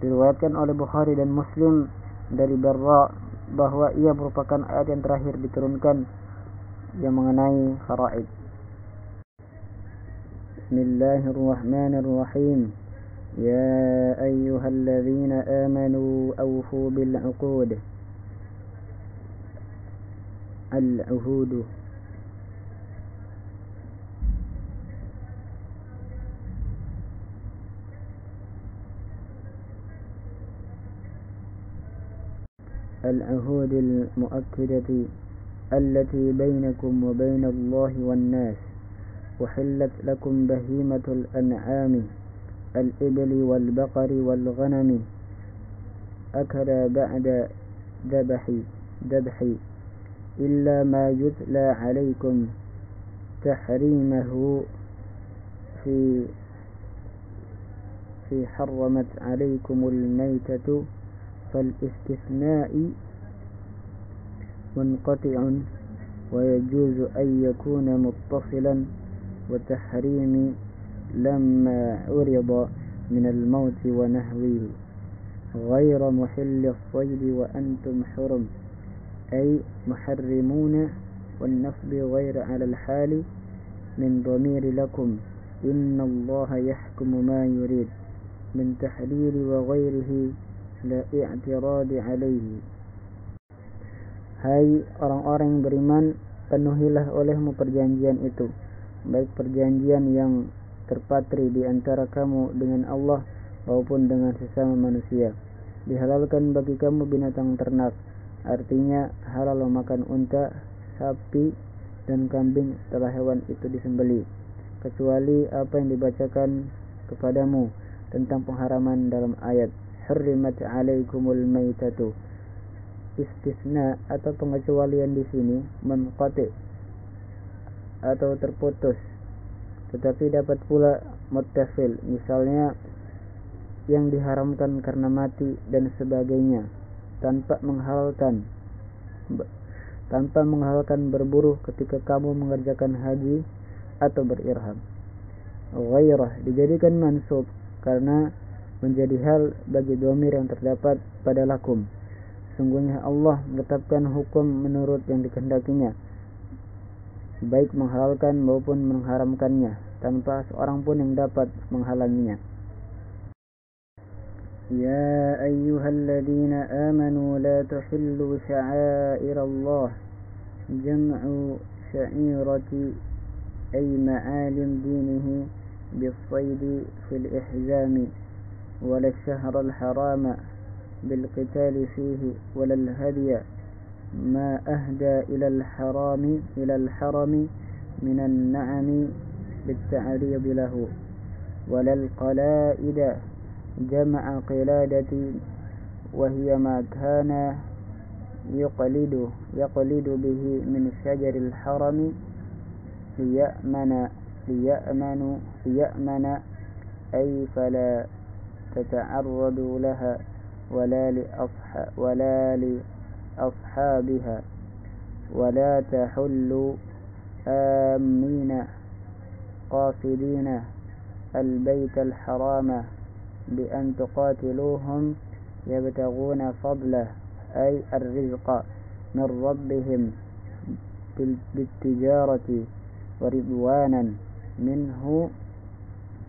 Diriwayatkan oleh Bukhari dan Muslim dari Barra bahwa ia merupakan ayat yang terakhir diturunkan yang mengenai faraid. Bismillahirrahmanirrahim. يا أيها الذين آمنوا أوفوا بالعقود العهود العهود المؤكدة التي بينكم وبين الله والناس، وحلت لكم بهيمة الأنعام الإبل والبقر والغنم أكل بعد ذبح إلا ما يتلى عليكم تحريمه في حرمت عليكم الميتة، فالاستثناء منقطع ويجوز أن يكون متصلا، وتحريم لما عرض من الموت ونحوه غير محل الصيد وأنتم حرم، أي محرمون، والنصب غير على الحال من ضمير لكم، إن الله يحكم ما يريد من تحليل وغيره لا i'tirad alaihi. Hai orang-orang yang beriman, penuhilah olehmu perjanjian itu, baik perjanjian yang terpatri di antara kamu dengan Allah maupun dengan sesama manusia. Dihalalkan bagi kamu binatang ternak, artinya halal memakan unta, sapi, dan kambing setelah hewan itu disembelih, kecuali apa yang dibacakan kepadamu tentang pengharaman dalam ayat Hurrimat alaikumul maitatu. Istisna atau pengecualian di sini munqati atau terputus, tetapi dapat pula muttasil, misalnya yang diharamkan karena mati dan sebagainya, tanpa menghalalkan berburu ketika kamu mengerjakan haji atau berirham. Ghairah dijadikan mansub karena menjadi hal bagi dhamir yang terdapat pada lakum. Sungguhnya Allah menetapkan hukum menurut yang dikehendakinya, baik menghalalkan maupun mengharamkannya, tanpa seorang pun yang dapat menghalanginya. Ya ayyuhalladzina amanu la tuhillu sya'airallah, jam'u sya'irati ay ma'alim dinihi bis-saydi fil ihzami, ولا الشهر الحرام بالقتال فيه ولا الهدي ما أهدى إلى الحرم من النعم بالتعريض له، ولا القلائد جمع قلادة وهي ما كان يقلد به من شجر الحرم ليأمن أي فلا تتعرضوا لها ولا لأصحابها، ولا تحلوا آمين قاصدين البيت الحرام بأن تقاتلوهم يبتغون فضله أي الرزق من ربهم بالتجارة ورضوانا منه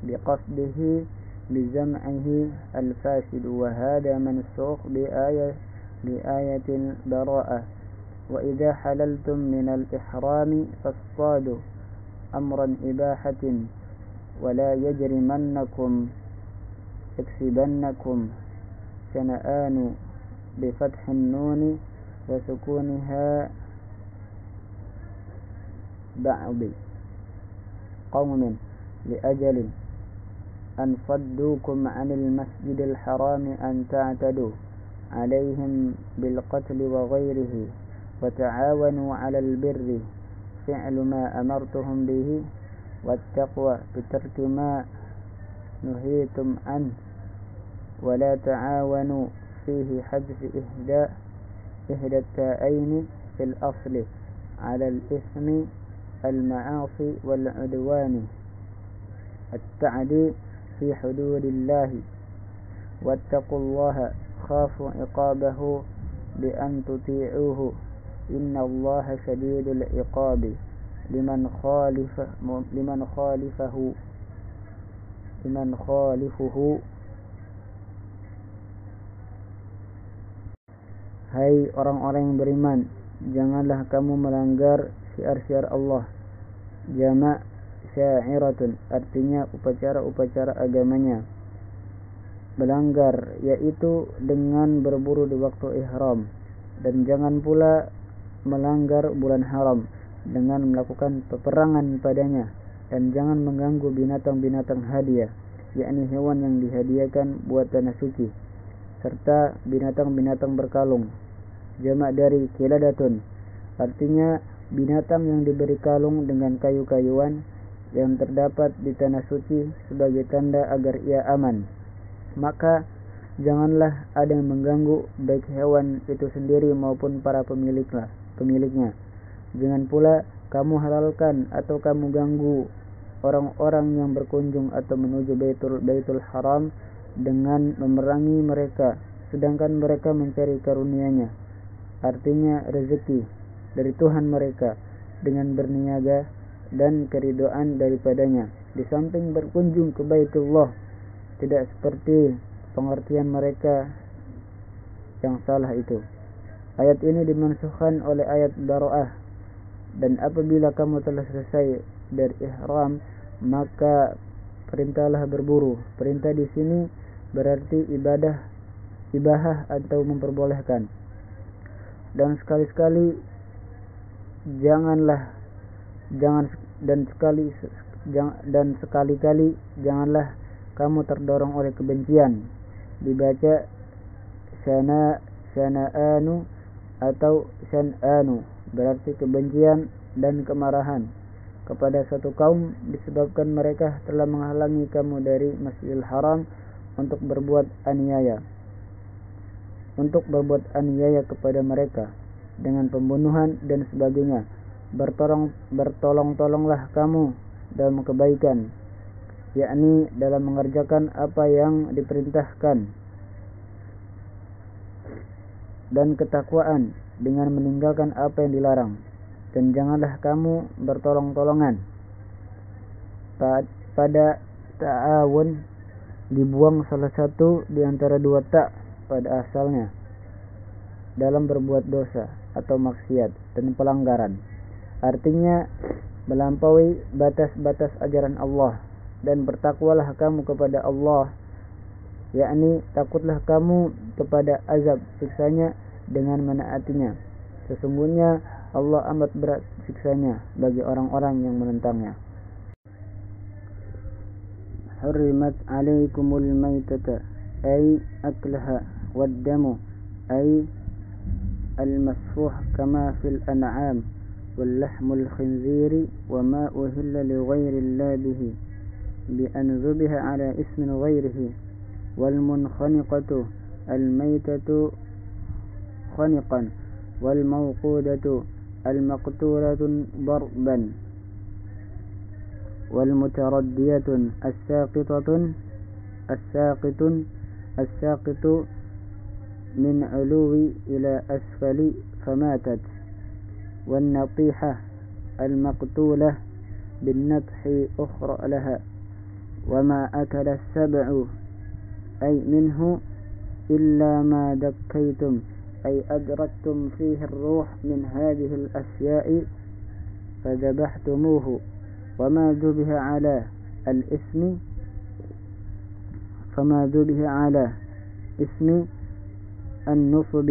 بقصده بجمعه الفاسد، وهذا منسوخ بآية البراءة. وإذا حللتم من الإحرام فاصطادوا أمرا إباحة ولا يكسبنكم شنآن بفتح النون وسكونها بعض قوم لأجل أن صدوكم عن المسجد الحرام أن تعتدوا عليهم بالقتل وغيره، وتعاونوا على البر فعل ما أمرتهم به، والتقوى بترك ما نهيتم عنه، ولا تعاونوا فيه حذف إحدى التائين في الأصل على الإثم المعاصي والعدوان، التعدي في حدود الله، واتقوا الله خافوا عقابه بأن تطيعوه إن الله شديد العقاب لمن خالفه Hai orang-orang yang beriman, janganlah kamu melanggar syiar-syiar Allah. Jamak sya'iratun, artinya upacara-upacara agamanya. Melanggar yaitu dengan berburu di waktu ihram, dan jangan pula melanggar bulan haram dengan melakukan peperangan padanya, dan jangan mengganggu binatang-binatang hadiah, yakni hewan yang dihadiahkan buat tanah suci, serta binatang-binatang berkalung. Jamak dari kiladatun, artinya binatang yang diberi kalung dengan kayu-kayuan yang terdapat di tanah suci sebagai tanda agar ia aman. Maka janganlah ada yang mengganggu baik hewan itu sendiri maupun para pemiliknya. Jangan pula kamu halalkan atau kamu ganggu orang-orang yang berkunjung atau menuju Baitul Haram dengan memerangi mereka, sedangkan mereka mencari karunia-Nya, artinya rezeki dari Tuhan mereka, dengan berniaga dan keridoan daripadanya, di samping berkunjung ke Baitullah, tidak seperti pengertian mereka yang salah itu. Ayat ini dimansuhkan oleh ayat Bara'ah, dan apabila kamu telah selesai dari ihram, maka perintahlah berburu. Perintah di sini berarti ibahah atau memperbolehkan. Dan sekali-kali sekali-kali janganlah kamu terdorong oleh kebencian. Dibaca syana'anu atau syan'anu, berarti kebencian dan kemarahan kepada satu kaum disebabkan mereka telah menghalangi kamu dari Masjidil Haram untuk berbuat aniaya kepada mereka dengan pembunuhan dan sebagainya. Bertolong-tolonglah kamu dalam kebaikan, yakni dalam mengerjakan apa yang diperintahkan, dan ketakwaan dengan meninggalkan apa yang dilarang. Dan janganlah kamu bertolong-tolongan. Pada ta'awun dibuang salah satu di antara dua tak pada asalnya dalam berbuat dosa atau maksiat dan pelanggaran, artinya melampaui batas-batas ajaran Allah. Dan bertakwalah kamu kepada Allah, yakni takutlah kamu kepada azab siksanya dengan menaatinya. Sesungguhnya Allah amat berat siksanya bagi orang-orang yang menentangnya. Hurrimat alaikumul maitata ay aklaha waddamu ay al-masfuh kama fil an'am wal lahmul khinziri wa ma uhilla li ghairi Allah bihi bi an zubiha ala ismin ghairihi wal munkhaniqatu al maitatu khaniqan wal mawqudatu al maqturatun darban wal mutaraddiyatun as-saqitu min uluwi ila asfali famatat wan natihah al maqtulah bin nathi ukhra laha وما أكل السبع أي منه إلا ما دكيتم أي أدركتم فيه الروح من هذه الأشياء فذبحتموه وما ذبح على اسم النصب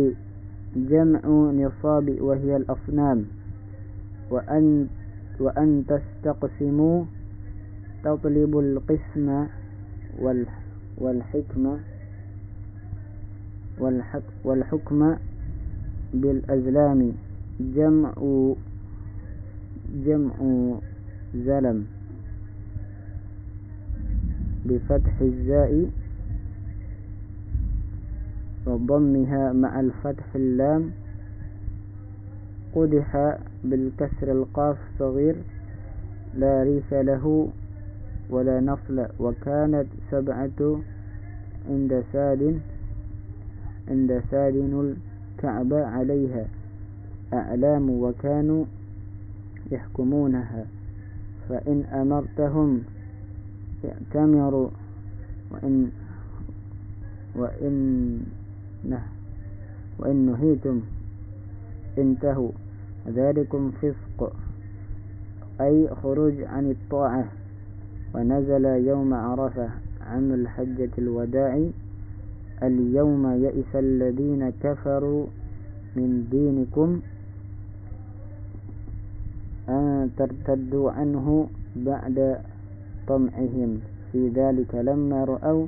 جمع نصاب وهي الأصنام وأن تستقسموا تطلب القسم والحكم بالأزلام جمع زلم بفتح الزاء وضمها مع الفتح اللام قدح بالكسر القاف صغير لا ريف له ولا نصل وكانت سبعة عند سادن الكعبة عليها أعلام وكانوا يحكمونها فإن أمرتهم وإن وإن نهيتم انتهوا ذلكم فسق أي خروج عن الطاعة. ونزل يوم عرفة عام الحجة الوداع اليوم يئس الذين كفروا من دينكم أن ترتدوا عنه بعد طمعهم في ذلك لما رأوا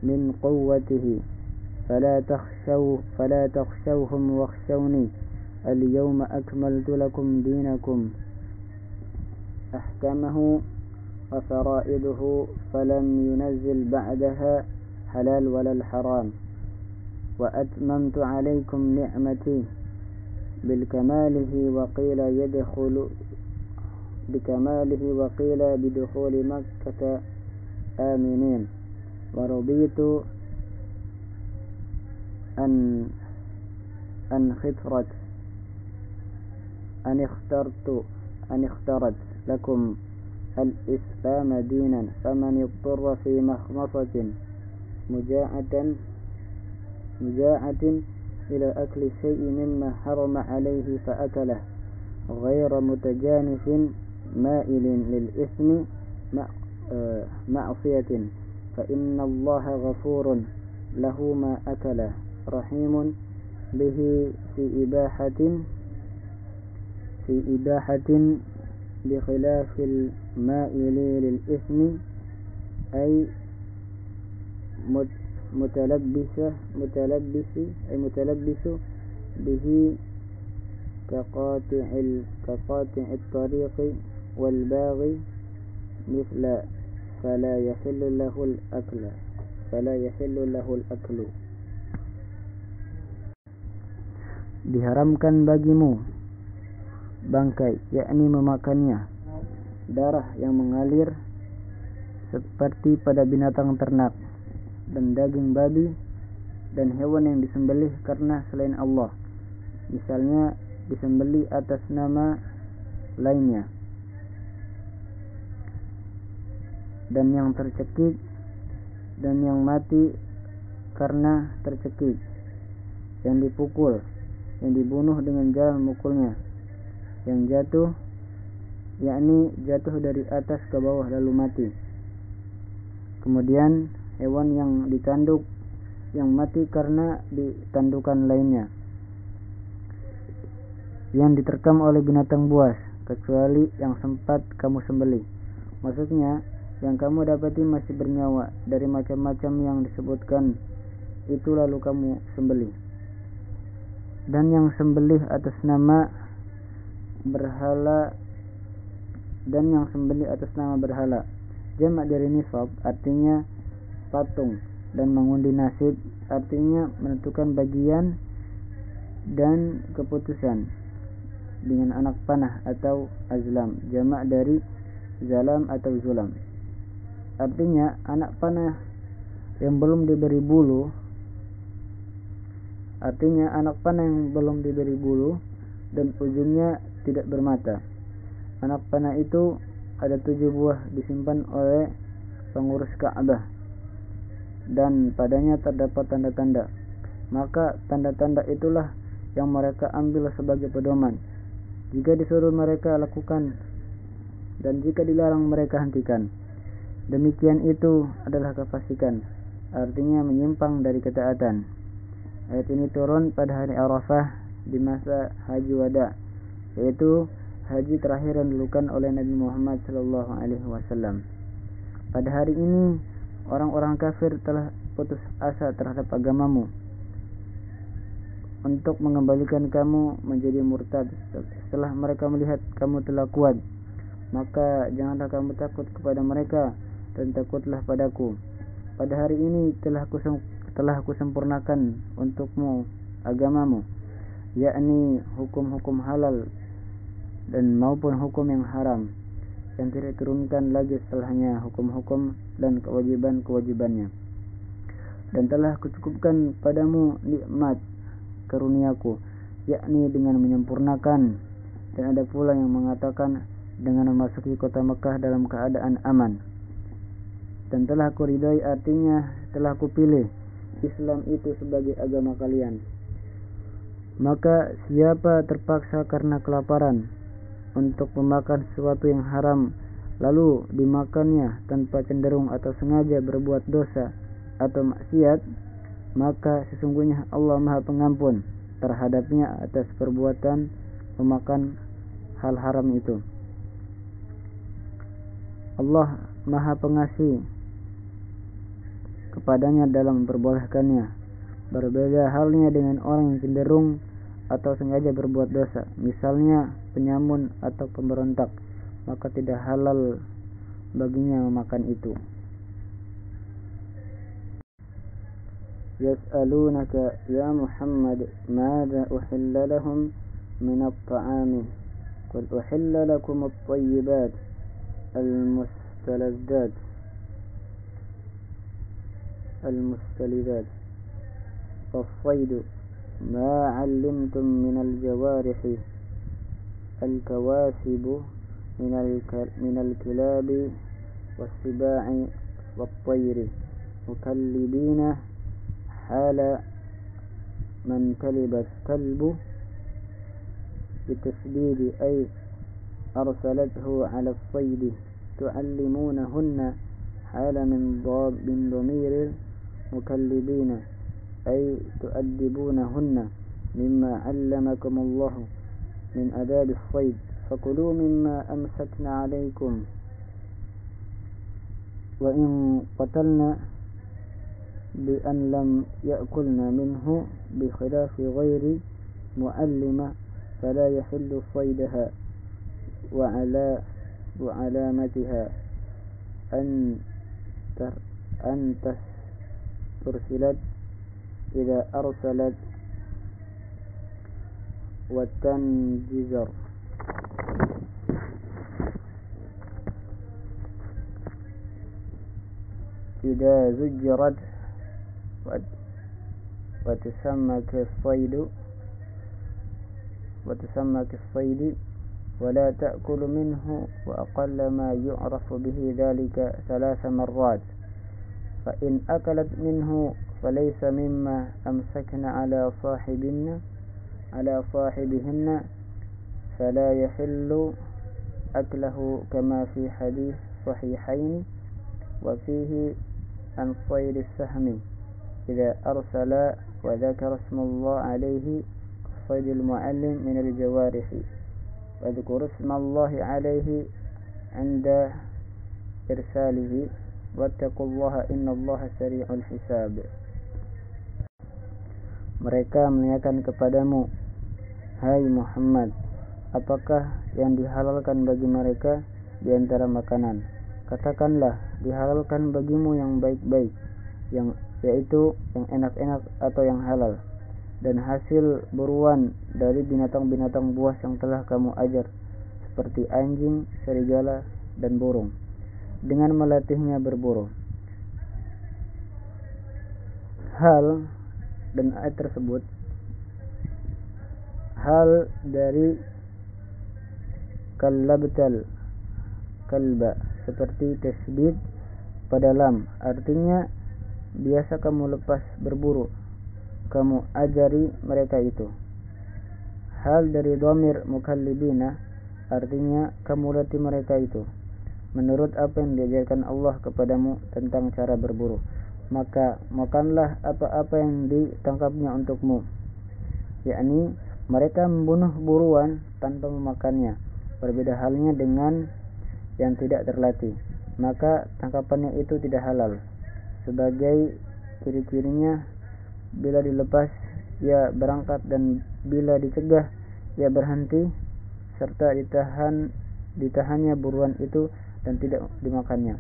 من قوته فلا تخشوهم واخشوني اليوم أكملت لكم دينكم أحكمه وفرائده فلم ينزل بعدها حلال ولا الحرام وأتممت عليكم نعمتي وقيل بدخول مكة آمنين ورضيت أن اخترت لكم الإسلام دينا فمن اضطر في مخمصة مجاعة إلى أكل شيء مما حرم عليه فأكله غير متجانف مائل للإثم معصية فإن الله غفور له ما أكله رحيم به في إباحة بخلاف المائل للإثم أي متلبس به كقاطع الطريق والباغي مثل فلا يحل له الأكل. Diharamkan bagimu bangkai, yakni memakannya, darah yang mengalir seperti pada binatang ternak, dan daging babi dan hewan yang disembelih karena selain Allah, misalnya disembelih atas nama lainnya, dan yang tercekik dan yang mati karena tercekik, yang dipukul, yang dibunuh dengan jalan mukulnya, yang jatuh, yakni jatuh dari atas ke bawah lalu mati. Kemudian hewan yang ditanduk yang mati karena ditandukan lainnya, yang diterkam oleh binatang buas kecuali yang sempat kamu sembelih. Maksudnya yang kamu dapati masih bernyawa dari macam-macam yang disebutkan itu lalu kamu sembelih. Dan yang sembelih atas nama berhala jamak dari nisab artinya patung, dan mengundi nasib artinya menentukan bagian dan keputusan dengan anak panah atau azlam, jamak dari zalam atau zulam, artinya anak panah yang belum diberi bulu, dan ujungnya tidak bermata. Anak panah itu ada 7 buah disimpan oleh pengurus Ka'bah, dan padanya terdapat tanda-tanda. Maka tanda-tanda itulah yang mereka ambil sebagai pedoman. Jika disuruh mereka lakukan, dan jika dilarang mereka hentikan. Demikian itu adalah kefasikan, artinya menyimpang dari ketaatan. Ayat ini turun pada hari Arafah di masa haji wada, yaitu haji terakhir yang dilakukan oleh Nabi Muhammad SAW. Pada hari ini orang-orang kafir telah putus asa terhadap agamamu untuk mengembalikan kamu menjadi murtad setelah mereka melihat kamu telah kuat. Maka janganlah kamu takut kepada mereka, dan takutlah padaku. Pada hari ini telah aku sempurnakan untukmu agamamu, yakni hukum-hukum halal dan maupun hukum yang haram, yang tidak turunkan lagi setelahnya hukum-hukum dan kewajiban-kewajibannya. Dan telah kucukupkan padamu nikmat karuniaku, yakni dengan menyempurnakan. Dan ada pula yang mengatakan dengan memasuki kota Mekah dalam keadaan aman. Dan telah kuridai artinya telah kupilih, Islam itu sebagai agama kalian. Maka siapa terpaksa karena kelaparan untuk memakan sesuatu yang haram, lalu dimakannya tanpa cenderung atau sengaja berbuat dosa atau maksiat, maka sesungguhnya Allah Maha Pengampun terhadapnya atas perbuatan memakan hal haram itu. Allah Maha Pengasih kepadanya dalam memperbolehkannya. Berbeda halnya dengan orang yang cenderung atau sengaja berbuat dosa, misalnya penyamun atau pemberontak, maka tidak halal baginya memakan itu. Yas'alunaka ya Muhammad madza uhilla lahum min at-ta'ami qul uhilla lakum at-tayyibat المستلذات والصيد ما علمتم من الجوارح الكواسب من الكلاب والسباع والطير مكلبين حال من كلب الكلب بالتشديد أي أرسلته على الصيد تعلمونهن حال من ضمير مكلبين أي تؤدبونهن مما علمكم الله من آداب الصيد فكلوا مما أمسكن عليكم وإن قتلنا بأن لم يأكلن منه بخلاف غير معلمة فلا يحل صيدها وعلامتها أن ترسلت إذا أرسلت وتنجزر إذا زجرت وتسمى كالصيد ولا تأكل منه وأقل ما يعرف به ذلك 3 مرات فإن أكلت منه فليس مما أمسكن على صاحبهن فلا يحل أكله كما في حديث صحيحين وفيه عن صيد السهم إذا أرسل وذكر اسم الله عليه صيد المعلم من الجوارح واذكر اسم الله عليه عند إرساله واتقوا الله إن الله سريع الحساب. Mereka menanyakan kepadamu, hai Muhammad, apakah yang dihalalkan bagi mereka di antara makanan? Katakanlah, dihalalkan bagimu yang baik-baik, yaitu yang enak-enak atau yang halal, dan hasil buruan dari binatang-binatang buas yang telah kamu ajar, seperti anjing, serigala, dan burung, dengan melatihnya berburu. Hal dan ayat tersebut, hal dari kalabtal kalba, seperti tasbih pada lam, artinya biasa kamu lepas berburu, kamu ajari mereka itu. Hal dari dhamir mukallibina, artinya kamu latih mereka itu menurut apa yang diajarkan Allah kepadamu tentang cara berburu. Maka makanlah apa-apa yang ditangkapnya untukmu, yakni mereka membunuh buruan tanpa memakannya. Berbeda halnya dengan yang tidak terlatih, maka tangkapannya itu tidak halal. Sebagai ciri-cirinya, bila dilepas ia berangkat, dan bila dicegah ia berhenti, serta ditahannya buruan itu dan tidak dimakannya.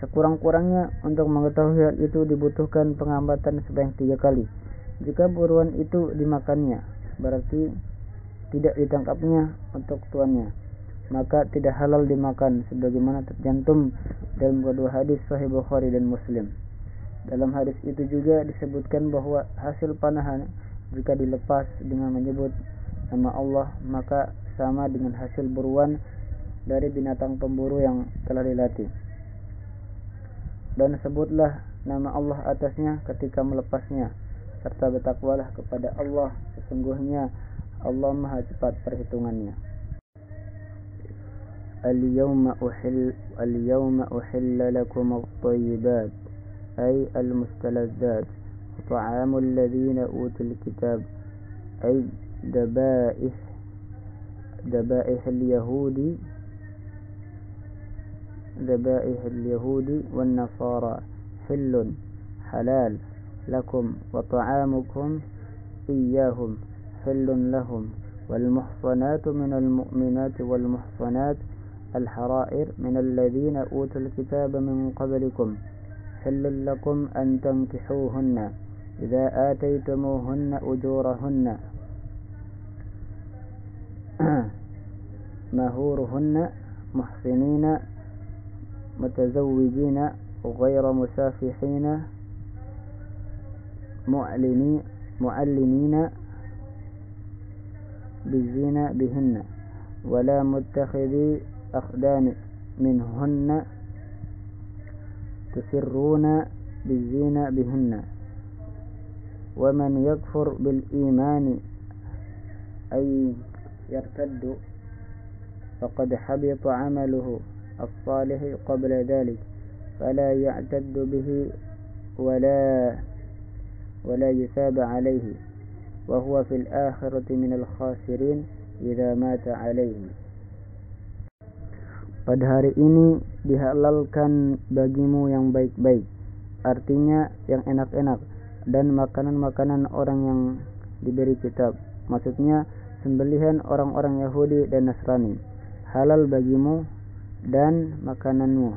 Sekurang-kurangnya untuk mengetahui hal itu dibutuhkan pengamatan sebanyak 3 kali. Jika buruan itu dimakannya, berarti tidak ditangkapnya untuk tuannya, maka tidak halal dimakan, sebagaimana tercantum dalam kedua hadis Sahih Bukhari dan Muslim. Dalam hadis itu juga disebutkan bahwa hasil panahan jika dilepas dengan menyebut nama Allah, maka sama dengan hasil buruan dari binatang pemburu yang telah dilatih. Dan sebutlah nama Allah atasnya ketika melepasnya, serta bertakwalah kepada Allah, sesungguhnya Allah Maha cepat perhitungannya. Al-yawma uhilla lakum at-tayyibat ay al-mustaladzat wa ta'amul ladzina utul kitab ay dabaih al-yahudi wan nasara hillun halal lakum wa ta'amukum iyyahum hillun lahum wal muhsanatu minal mu'minati wal muhsanat al harair minal ladzina utul kitaba min qablikum hillun lakum an tankihuhunna idza ataytumuhunna ujurahunna mahuruhunna muhsinina متزوجين غير مسافحين معلنين بالزنا بهن ولا متخذي أخدان منهن تسرون بالزنا بهن ومن يكفر بالإيمان أي يرتد فقد حبط عمله الصالح قبل ذلك فلا يعتد به ولا يثاب عليه وهو في الآخرة من الخاسرين إذا مات عليه. Pada hari ini dihalalkan bagimu yang baik-baik, artinya yang enak-enak, dan makanan-makanan orang yang diberi kitab, maksudnya sembelihan orang-orang Yahudi dan Nasrani, halal bagimu dan makananmu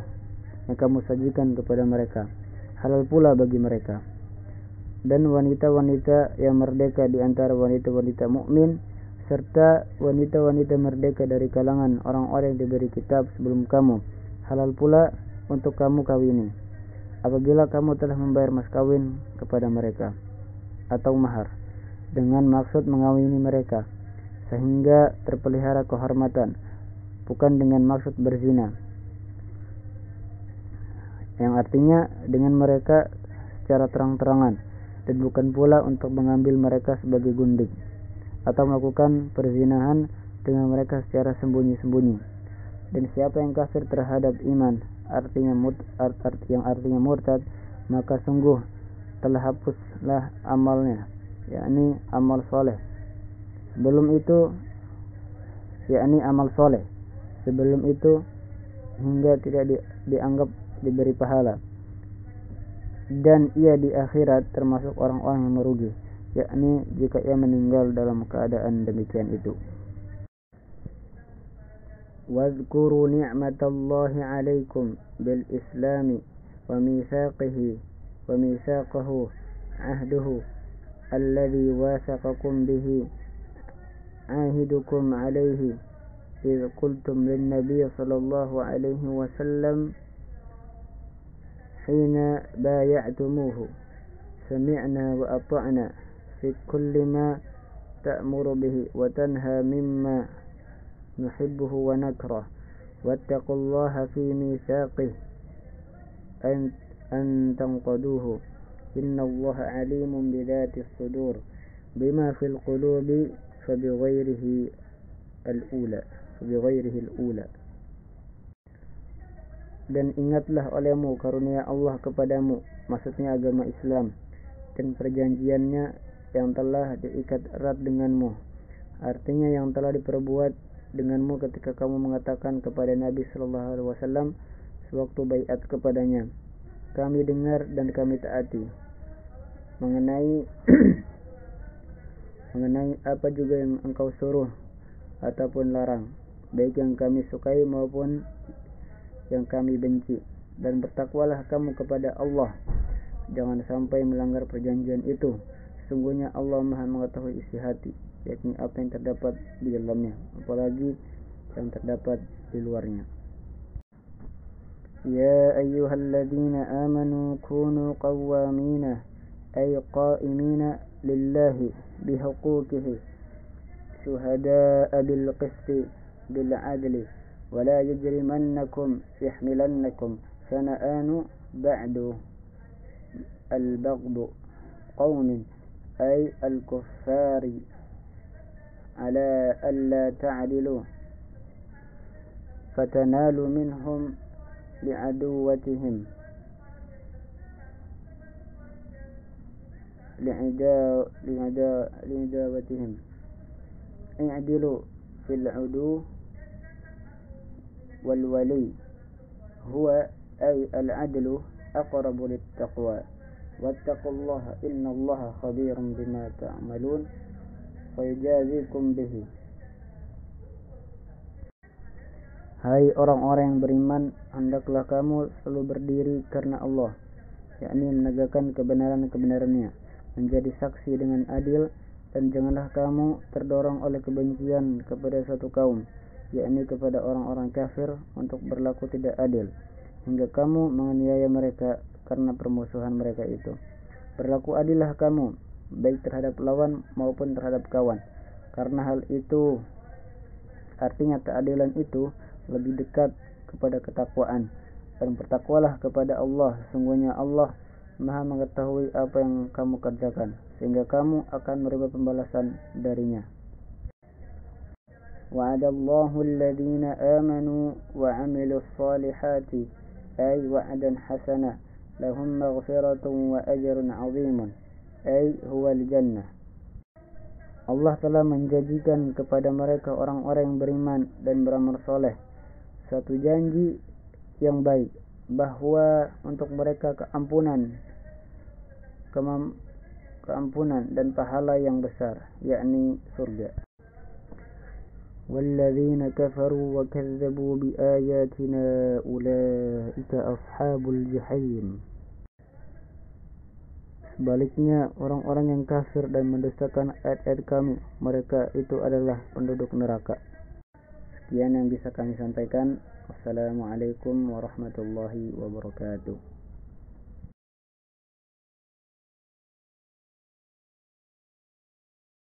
yang kamu sajikan kepada mereka halal pula bagi mereka, dan wanita-wanita yang merdeka di antara wanita-wanita mukmin serta wanita-wanita merdeka dari kalangan orang-orang yang diberi kitab sebelum kamu halal pula untuk kamu kawini apabila kamu telah membayar mas kawin kepada mereka atau mahar dengan maksud mengawini mereka sehingga terpelihara kehormatan, bukan dengan maksud berzina, yang artinya dengan mereka secara terang-terangan, dan bukan pula untuk mengambil mereka sebagai gundik atau melakukan perzinahan dengan mereka secara sembunyi-sembunyi. Dan siapa yang kafir terhadap iman, yang artinya murtad, maka sungguh telah hapuslah amalnya, yakni amal soleh sebelum itu, hingga tidak dianggap diberi pahala, dan ia di akhirat termasuk orang-orang yang merugi, yakni jika ia meninggal dalam keadaan demikian itu. Wadhkuru ni'matallahi 'alaikum bil islami wa mitsaqahu ahduhu alladhi wasaqakum bihi ahidukum 'alaihi إذ قلتم للنبي صلى الله عليه وسلم حين بايعتموه سمعنا وأطعنا في كل ما تأمر به وتنهى مما نحبه ونكره واتقوا الله في ميثاقه أن تنقضوه إن الله عليم بذات الصدور بما في القلوب فبغيره الأولى. Dan ingatlah olehmu karunia Allah kepadamu, maksudnya agama Islam, dan perjanjiannya yang telah diikat erat denganmu, artinya yang telah diperbuat denganmu ketika kamu mengatakan kepada Nabi sallallahu alaihi wasallam sewaktu baiat kepadanya, kami dengar dan kami taati, mengenai apa juga yang engkau suruh ataupun larang, baik yang kami sukai maupun yang kami benci, dan bertakwalah kamu kepada Allah, jangan sampai melanggar perjanjian itu, sesungguhnya Allah Maha mengetahui isi hati, yakni apa yang terdapat di dalamnya, apalagi yang terdapat di luarnya. Ya ayyuhalladzina amanu kunu qawwamina ay qa'imina lillahi bihuquqihi شهداء بالقسط بالعدل ولا يجرمنكم يحملنكم شنآن البغض قوم أي الكفار على ألا تعدلوا فتنالوا منهم لعداوتهم اعدلوا في العدو والولي هو أي العدل أقرب للتقوى واتقوا الله إن الله خبير بما تعملون فيجازيكم به. Hai orang-orang yang beriman, hendaklah kamu selalu berdiri karena Allah, yakni menegakkan kebenaran-kebenarannya, menjadi saksi dengan adil, dan janganlah kamu terdorong oleh kebencian kepada satu kaum, yakni kepada orang-orang kafir, untuk berlaku tidak adil, hingga kamu menganiaya mereka karena permusuhan mereka itu. Berlaku adillah kamu, baik terhadap lawan maupun terhadap kawan, karena hal itu artinya keadilan itu lebih dekat kepada ketakwaan, dan bertakwalah kepada Allah, sungguhnya Allah Maha mengetahui apa yang kamu kerjakan, sehingga kamu akan menerima pembalasan darinya. Wa'adallahu alladhina amanu wa 'amilus salihati ay wa'dan hasana lahum maghfiratun wa ajrun 'azimun ay huwal jannah. Allah telah menjanjikan kepada mereka orang-orang yang beriman dan beramal soleh satu janji yang baik, bahwa untuk mereka keampunan dan pahala yang besar, yakni surga. Walladzina kafaru wa kazzabu bi ayatina ulaika ashabul jahim. Sebaliknya, orang-orang yang kafir dan mendustakan ayat-ayat kami, mereka itu adalah penduduk neraka. Sekian yang bisa kami sampaikan. Wassalamualaikum warahmatullahi wabarakatuh.